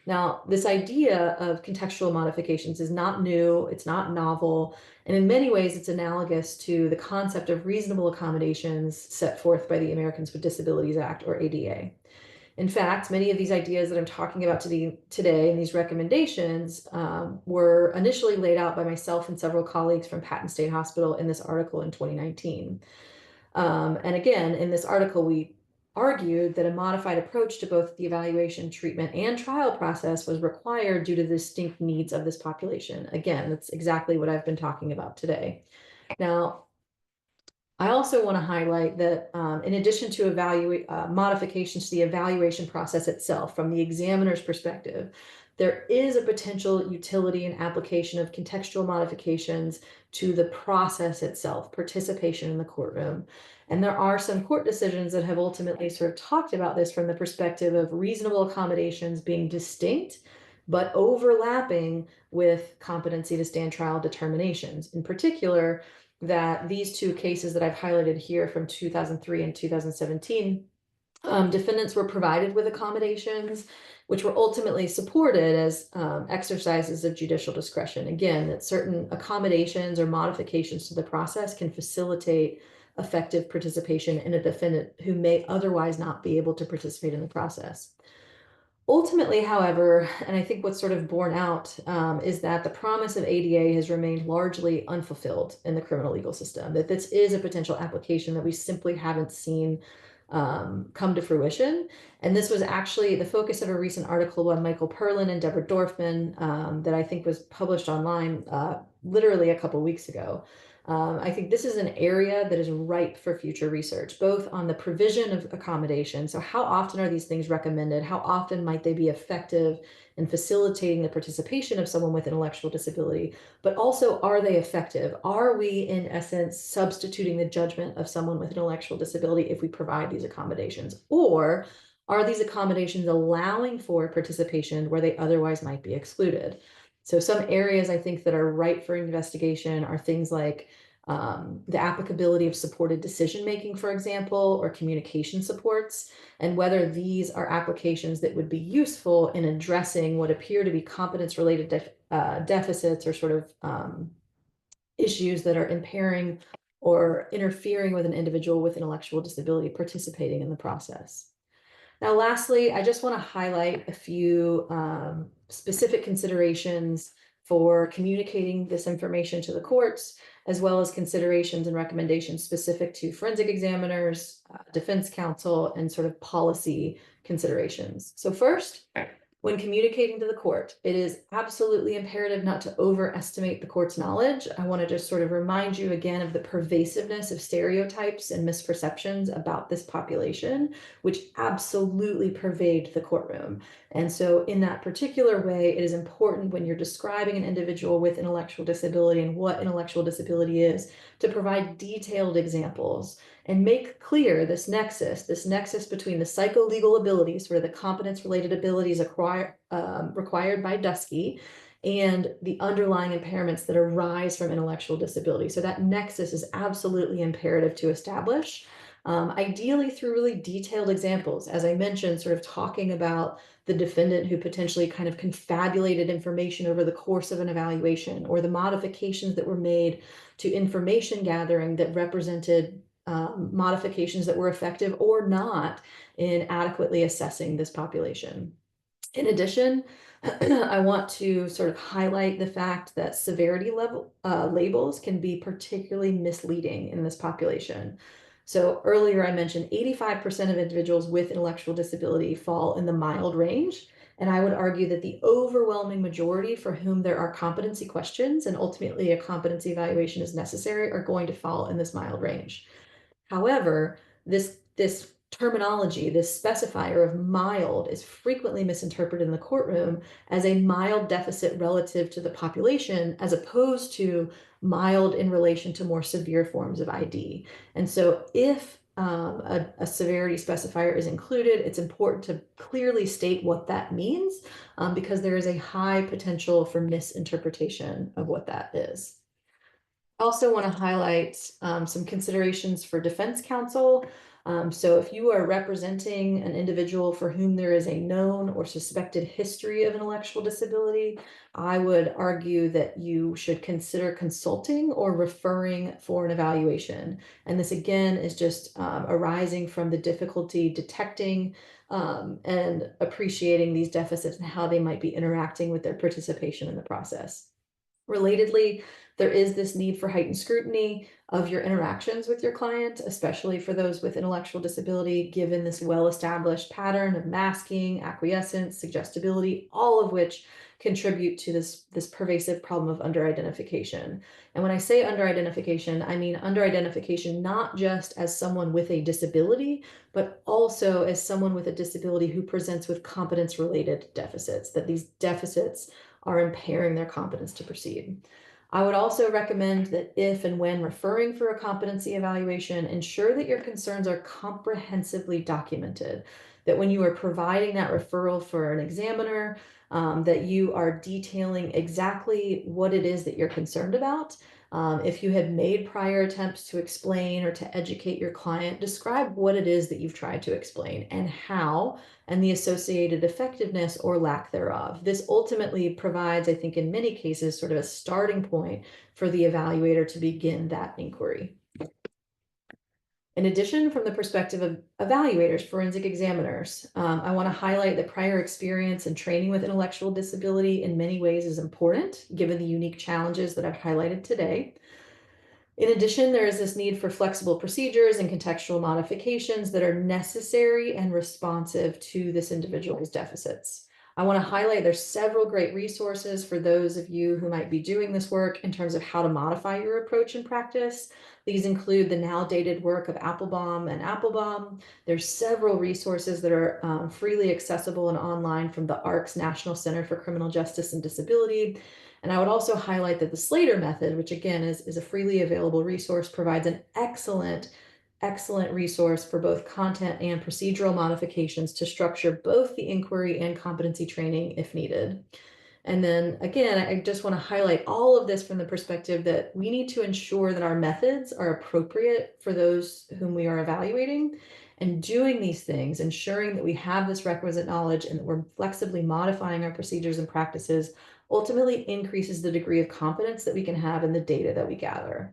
Now, this idea of contextual modifications is not new, it's not novel, and in many ways it's analogous to the concept of reasonable accommodations set forth by the Americans with Disabilities Act, or ADA. In fact, many of these ideas that I'm talking about today and these recommendations were initially laid out by myself and several colleagues from Patton State Hospital in this article in 2019. And again, in this article, we argued that a modified approach to both the evaluation, treatment, and trial process was required due to the distinct needs of this population. Again, that's exactly what I've been talking about today. Now, I also want to highlight that in addition to modifications to the evaluation process itself from the examiner's perspective, there is a potential utility and application of contextual modifications to the process itself, participation in the courtroom. And there are some court decisions that have ultimately sort of talked about this from the perspective of reasonable accommodations being distinct, but overlapping with competency to stand trial determinations. In particular, that these two cases that I've highlighted here from 2003 and 2017, defendants were provided with accommodations, which were ultimately supported as exercises of judicial discretion. Again, that certain accommodations or modifications to the process can facilitate effective participation in a defendant who may otherwise not be able to participate in the process. Ultimately, however, and I think what's sort of borne out is that the promise of ADA has remained largely unfulfilled in the criminal legal system, that this is a potential application that we simply haven't seen come to fruition. And this was actually the focus of a recent article by Michael Perlin and Deborah Dorfman that I think was published online literally a couple weeks ago. I think this is an area that is ripe for future research, both on the provision of accommodation. So how often are these things recommended? How often might they be effective in facilitating the participation of someone with intellectual disability? But also, are they effective? Are we, in essence, substituting the judgment of someone with intellectual disability if we provide these accommodations? Or are these accommodations allowing for participation where they otherwise might be excluded? So some areas I think that are ripe for investigation are things like the applicability of supported decision-making, for example, or communication supports, and whether these are applications that would be useful in addressing what appear to be competence-related deficits or sort of issues that are impairing or interfering with an individual with intellectual disability participating in the process. Now, lastly, I just want to highlight a few specific considerations for communicating this information to the courts, as well as considerations and recommendations specific to forensic examiners, defense counsel, and sort of policy considerations. So first, when communicating to the court, it is absolutely imperative not to overestimate the court's knowledge. I want to just sort of remind you again of the pervasiveness of stereotypes and misperceptions about this population, which absolutely pervade the courtroom. And so in that particular way, it is important when you're describing an individual with intellectual disability and what intellectual disability is to provide detailed examples and make clear this nexus between the psycholegal abilities, sort of the competence-related abilities required by DUSCI, and the underlying impairments that arise from intellectual disability. So that nexus is absolutely imperative to establish. Ideally through really detailed examples, as I mentioned, sort of talking about the defendant who potentially kind of confabulated information over the course of an evaluation, or the modifications that were made to information gathering that represented modifications that were effective or not in adequately assessing this population. In addition, I want to sort of highlight the fact that severity level labels can be particularly misleading in this population. So earlier I mentioned 85% of individuals with intellectual disability fall in the mild range. And I would argue that the overwhelming majority for whom there are competency questions and ultimately a competency evaluation is necessary are going to fall in this mild range. However, this terminology, this specifier of mild, is frequently misinterpreted in the courtroom as a mild deficit relative to the population, as opposed to mild in relation to more severe forms of ID. And so if a severity specifier is included, it's important to clearly state what that means, because there is a high potential for misinterpretation of what that is. Also want to highlight some considerations for defense counsel. So if you are representing an individual for whom there is a known or suspected history of intellectual disability, I would argue that you should consider consulting or referring for an evaluation. And this again is just arising from the difficulty detecting and appreciating these deficits and how they might be interacting with their participation in the process. Relatedly, there is this need for heightened scrutiny of your interactions with your client, especially for those with intellectual disability, given this well-established pattern of masking, acquiescence, suggestibility, all of which contribute to this pervasive problem of under-identification. And when I say under-identification, I mean under-identification not just as someone with a disability, but also as someone with a disability who presents with competence-related deficits, that these deficits are impairing their competence to proceed. I would also recommend that if and when referring for a competency evaluation, ensure that your concerns are comprehensively documented, that when you are providing that referral for an examiner, that you are detailing exactly what it is that you're concerned about. If you had made prior attempts to explain or to educate your client, describe what it is that you've tried to explain and how, and the associated effectiveness or lack thereof. This ultimately provides, I think, in many cases, sort of a starting point for the evaluator to begin that inquiry. In addition, from the perspective of evaluators, forensic examiners, I want to highlight that prior experience and training with intellectual disability in many ways is important, given the unique challenges that I've highlighted today. In addition, there is this need for flexible procedures and contextual modifications that are necessary and responsive to this individual's deficits. I want to highlight there's several great resources for those of you who might be doing this work in terms of how to modify your approach and practice. These include the now dated work of Applebaum and Applebaum. There's several resources that are freely accessible and online from the ARC's National Center for Criminal Justice and Disability. And I would also highlight that the Slater method, which again is a freely available resource, provides an excellent resource for both content and procedural modifications to structure both the inquiry and competency training if needed. And then again, I just want to highlight all of this from the perspective that we need to ensure that our methods are appropriate for those whom we are evaluating. And doing these things, ensuring that we have this requisite knowledge and that we're flexibly modifying our procedures and practices, ultimately increases the degree of confidence that we can have in the data that we gather.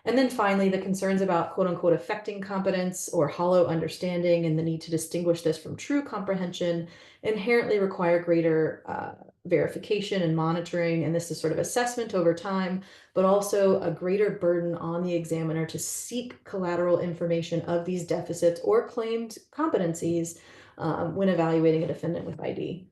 And then finally, the concerns about quote unquote affecting competence or hollow understanding and the need to distinguish this from true comprehension inherently require greater verification and monitoring. And this is sort of assessment over time, but also a greater burden on the examiner to seek collateral information of these deficits or claimed competencies when evaluating a defendant with ID.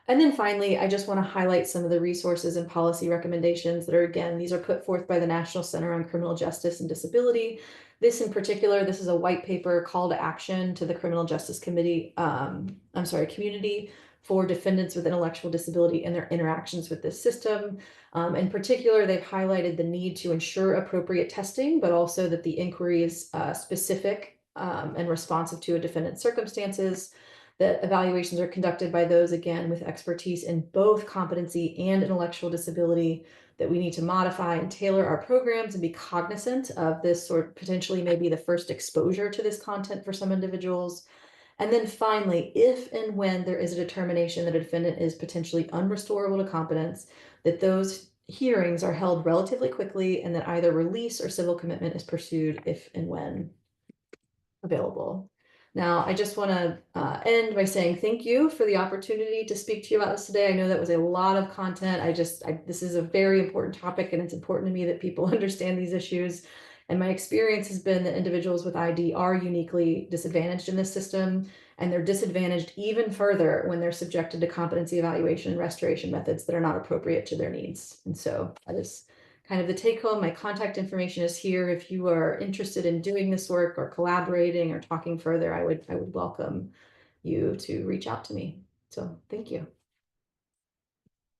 And then finally, I just want to highlight some of the resources and policy recommendations that are, again, these are put forth by the National Center on Criminal Justice and Disability. This in particular, this is a white paper call to action to the Criminal Justice Committee, community for defendants with intellectual disability and their interactions with this system. In particular, they've highlighted the need to ensure appropriate testing, but also that the inquiry is specific and responsive to a defendant's circumstances. That evaluations are conducted by those, again, with expertise in both competency and intellectual disability, that we need to modify and tailor our programs and be cognizant of this sort potentially maybe the first exposure to this content for some individuals. And then finally, if and when there is a determination that a defendant is potentially unrestorable to competence, that those hearings are held relatively quickly and that either release or civil commitment is pursued if and when available. Now, I just want to end by saying thank you for the opportunity to speak to you about this today. I know that was a lot of content. This is a very important topic, and it's important to me that people understand these issues. And my experience has been that individuals with ID are uniquely disadvantaged in this system, and they're disadvantaged even further when they're subjected to competency evaluation and restoration methods that are not appropriate to their needs. And so that is kind of the take home. My contact information is here. If you are interested in doing this work or collaborating or talking further, I would welcome you to reach out to me. So thank you.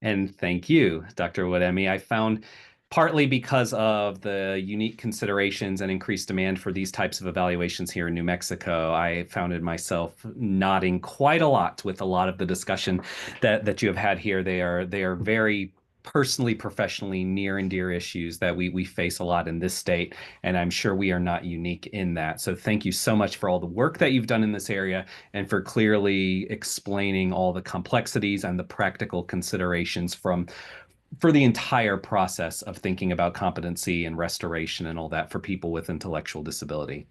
And thank you, Dr. Woodemy. I found, partly because of the unique considerations and increased demand for these types of evaluations here in New Mexico, I found myself nodding quite a lot with a lot of the discussion that you have had here. They are very personally, professionally near and dear issues that we face a lot in this state, and I'm sure we are not unique in that. So thank you so much for all the work that you've done in this area and for clearly explaining all the complexities and the practical considerations for the entire process of thinking about competency and restoration and all that for people with intellectual disability.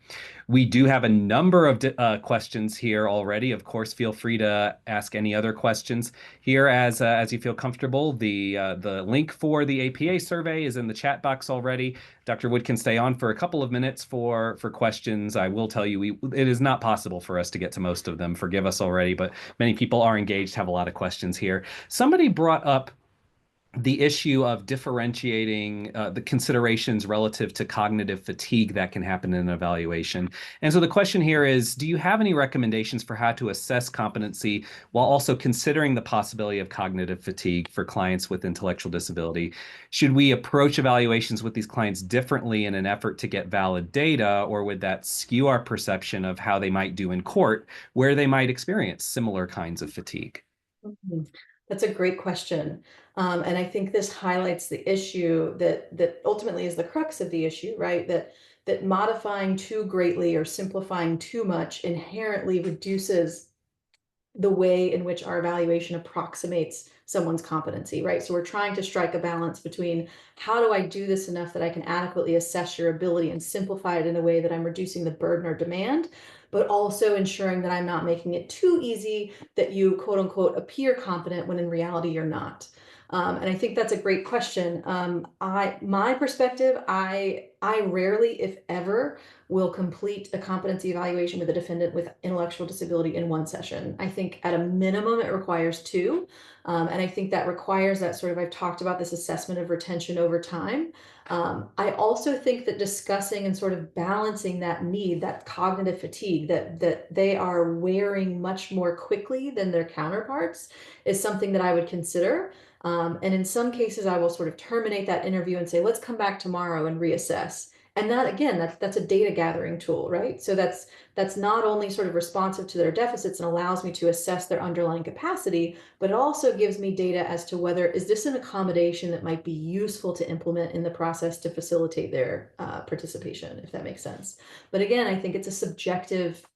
We do have a number of questions here already. Of course, feel free to ask any other questions here as you feel comfortable. The link for the APA survey is in the chat box already. Dr. Wood can stay on for a couple of minutes for questions. I will tell you, it is not possible for us to get to most of them. Forgive us already, but many people are engaged, have a lot of questions here. Somebody brought up the issue of differentiating the considerations relative to cognitive fatigue that can happen in an evaluation. And so the question here is, do you have any recommendations for how to assess competency while also considering the possibility of cognitive fatigue for clients with intellectual disability? Should we approach evaluations with these clients differently in an effort to get valid data, or would that skew our perception of how they might do in court, where they might experience similar kinds of fatigue? Mhm. That's a great question. And I think this highlights the issue that ultimately is the crux of the issue, right? That modifying too greatly or simplifying too much inherently reduces the way in which our evaluation approximates someone's competency, right? So we're trying to strike a balance between how do I do this enough that I can adequately assess your ability and simplify it in a way that I'm reducing the burden or demand, but also ensuring that I'm not making it too easy that you quote unquote appear competent when in reality you're not. And I think that's a great question. My perspective, I rarely, if ever, will complete a competency evaluation with a defendant with intellectual disability in one session. I think at a minimum it requires two. And I think that requires that sort of, I've talked about this assessment of retention over time. I also think that discussing and sort of balancing that need, that cognitive fatigue that they are wearing much more quickly than their counterparts, is something that I would consider. And in some cases, I will sort of terminate that interview and say, let's come back tomorrow and reassess. And that, again, that's a data gathering tool, right? So that's not only sort of responsive to their deficits and allows me to assess their underlying capacity, but it also gives me data as to whether is this an accommodation that might be useful to implement in the process to facilitate their participation, if that makes sense. But again, I think it's a subjective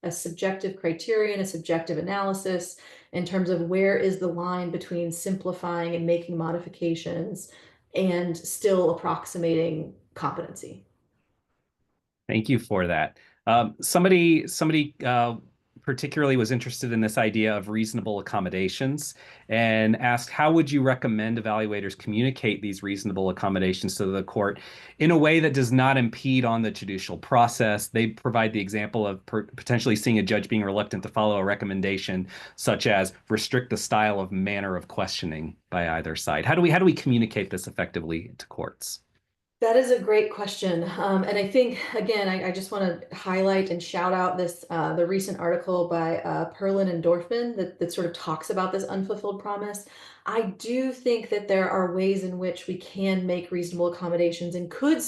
criterion, a subjective analysis in terms of where is the line between simplifying and making modifications and still approximating competency. Thank you for that. Somebody particularly was interested in this idea of reasonable accommodations and asked, how would you recommend evaluators communicate these reasonable accommodations to the court in a way that does not impede on the judicial process? They provide the example of potentially seeing a judge being reluctant to follow a recommendation, such as restrict the style of manner of questioning by either side. How do we communicate this effectively to courts? That is a great question. And I think, again, I just want to highlight and shout out this the recent article by Perlin and Dorfman that sort of talks about this unfulfilled promise. I do think that there are ways in which we can make reasonable accommodations and could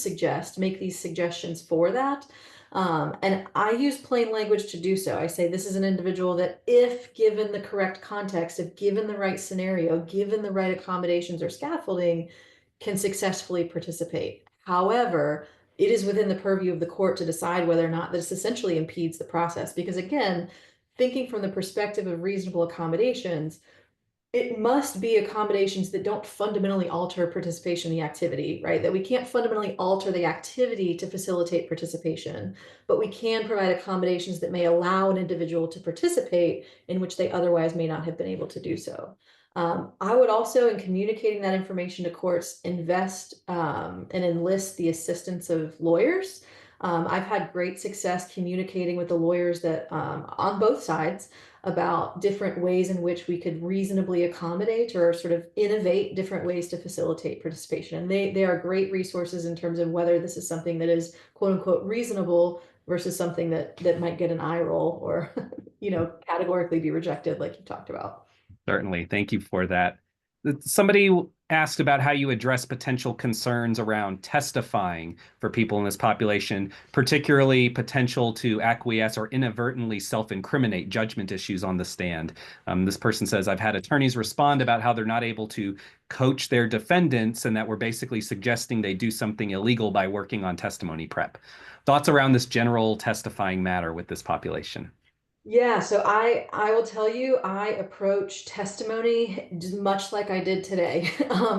make these suggestions for that. And I use plain language to do so. I say this is an individual that, if given the correct context, if given the right scenario, given the right accommodations or scaffolding, can successfully participate. However, it is within the purview of the court to decide whether or not this essentially impedes the process. Because again, thinking from the perspective of reasonable accommodations, it must be accommodations that don't fundamentally alter participation in the activity, right? That we can't fundamentally alter the activity to facilitate participation, but we can provide accommodations that may allow an individual to participate in which they otherwise may not have been able to do so. I would also, in communicating that information to courts, invest and enlist the assistance of lawyers. I've had great success communicating with the lawyers that on both sides about different ways in which we could reasonably accommodate or sort of innovate different ways to facilitate participation. And they are great resources in terms of whether this is something that is quote unquote reasonable versus something that might get an eye roll or, categorically be rejected like you talked about. Certainly. Thank you for that. Somebody asked about how you address potential concerns around testifying for people in this population, particularly potential to acquiesce or inadvertently self-incriminate judgment issues on the stand. This person says, I've had attorneys respond about how they're not able to coach their defendants and that we're basically suggesting they do something illegal by working on testimony prep. Thoughts around this general testifying matter with this population? Yeah, so I will tell you, I approach testimony just much like I did today,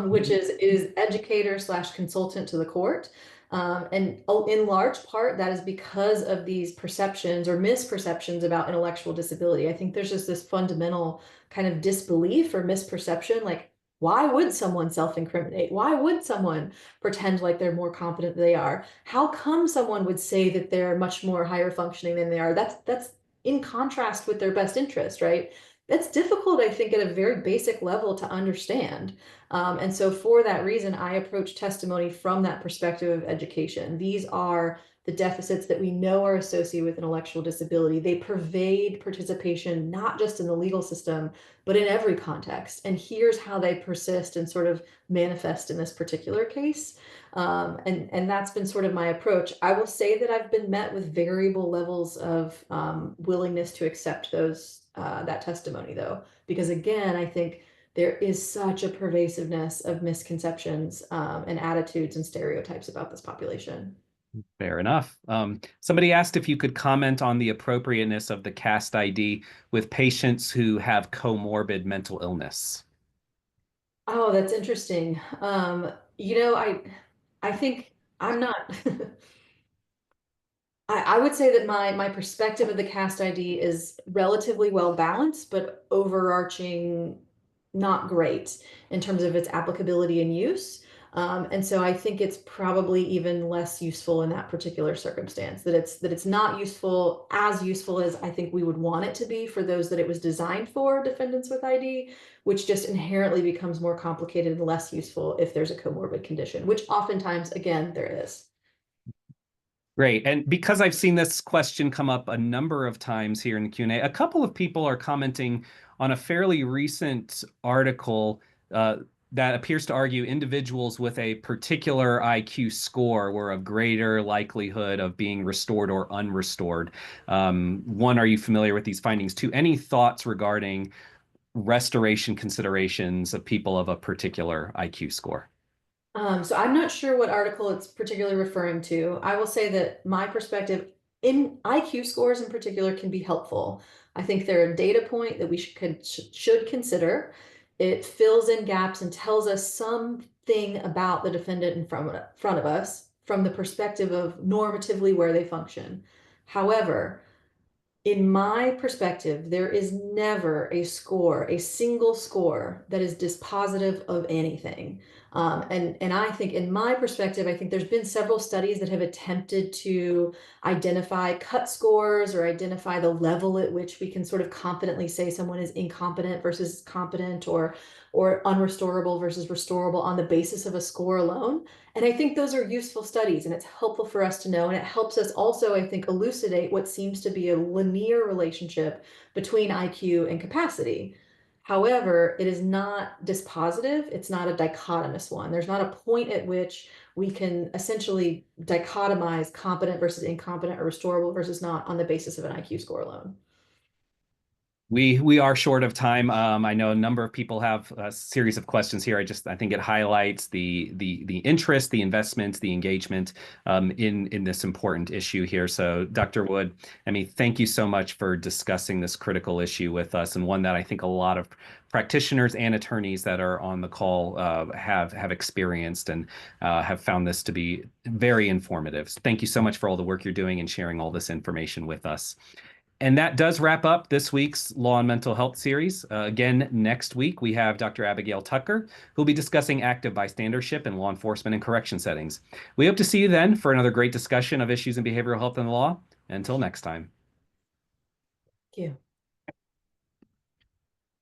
which is educator slash consultant to the court. And in large part, that is because of these perceptions or misperceptions about intellectual disability. I think there's just this fundamental kind of disbelief or misperception, like, why would someone self-incriminate? Why would someone pretend like they're more competent than they are? How come someone would say that they're much more higher functioning than they are? That's in contrast with their best interest, right? That's difficult, I think, at a very basic level to understand. And so for that reason, I approach testimony from that perspective of education. These are the deficits that we know are associated with intellectual disability. They pervade participation, not just in the legal system, but in every context. And here's how they persist and sort of manifest in this particular case. And that's been sort of my approach. I will say that I've been met with variable levels of willingness to accept that testimony, though, because again, I think there is such a pervasiveness of misconceptions and attitudes and stereotypes about this population. Fair enough. Somebody asked if you could comment on the appropriateness of the CAST ID with patients who have comorbid mental illness. Oh, that's interesting. I think I'm not. I would say that my perspective of the CAST ID is relatively well balanced, but overarching not great in terms of its applicability and use. And so I think it's probably even less useful in that particular circumstance, that it's not as useful as I think we would want it to be for those that it was designed for, defendants with ID, which just inherently becomes more complicated and less useful if there's a comorbid condition, which oftentimes, again, there is. Great. And because I've seen this question come up a number of times here in the Q&A, a couple of people are commenting on a fairly recent article that appears to argue individuals with a particular IQ score were of greater likelihood of being restored or unrestored. One, are you familiar with these findings? Two, any thoughts regarding restoration considerations of people of a particular IQ score? So I'm not sure what article it's particularly referring to. I will say that my perspective in IQ scores in particular can be helpful. I think they're a data point that we should consider. It fills in gaps and tells us something about the defendant in front of us from the perspective of normatively where they function. However, in my perspective, there is never a single score that is dispositive of anything. And I think in my perspective, I think there's been several studies that have attempted to identify cut scores or identify the level at which we can sort of confidently say someone is incompetent versus competent or unrestorable versus restorable on the basis of a score alone. And I think those are useful studies and it's helpful for us to know. And it helps us also, I think, elucidate what seems to be a linear relationship between IQ and capacity. However, it is not dispositive. It's not a dichotomous one. There's not a point at which we can essentially dichotomize competent versus incompetent or restorable versus not on the basis of an IQ score alone. We are short of time. I know a number of people have a series of questions here. I think it highlights the interest, the investment, the engagement in this important issue here. So, Dr. Wood, I mean, thank you so much for discussing this critical issue with us, and one that I think a lot of practitioners and attorneys that are on the call have experienced and have found this to be very informative. So thank you so much for all the work you're doing and sharing all this information with us. And that does wrap up this week's Law and Mental Health series. Again, next week, we have Dr. Abigail Tucker, who'll be discussing active bystandership in law enforcement and correction settings. We hope to see you then for another great discussion of issues in behavioral health and the law. Until next time. Thank you.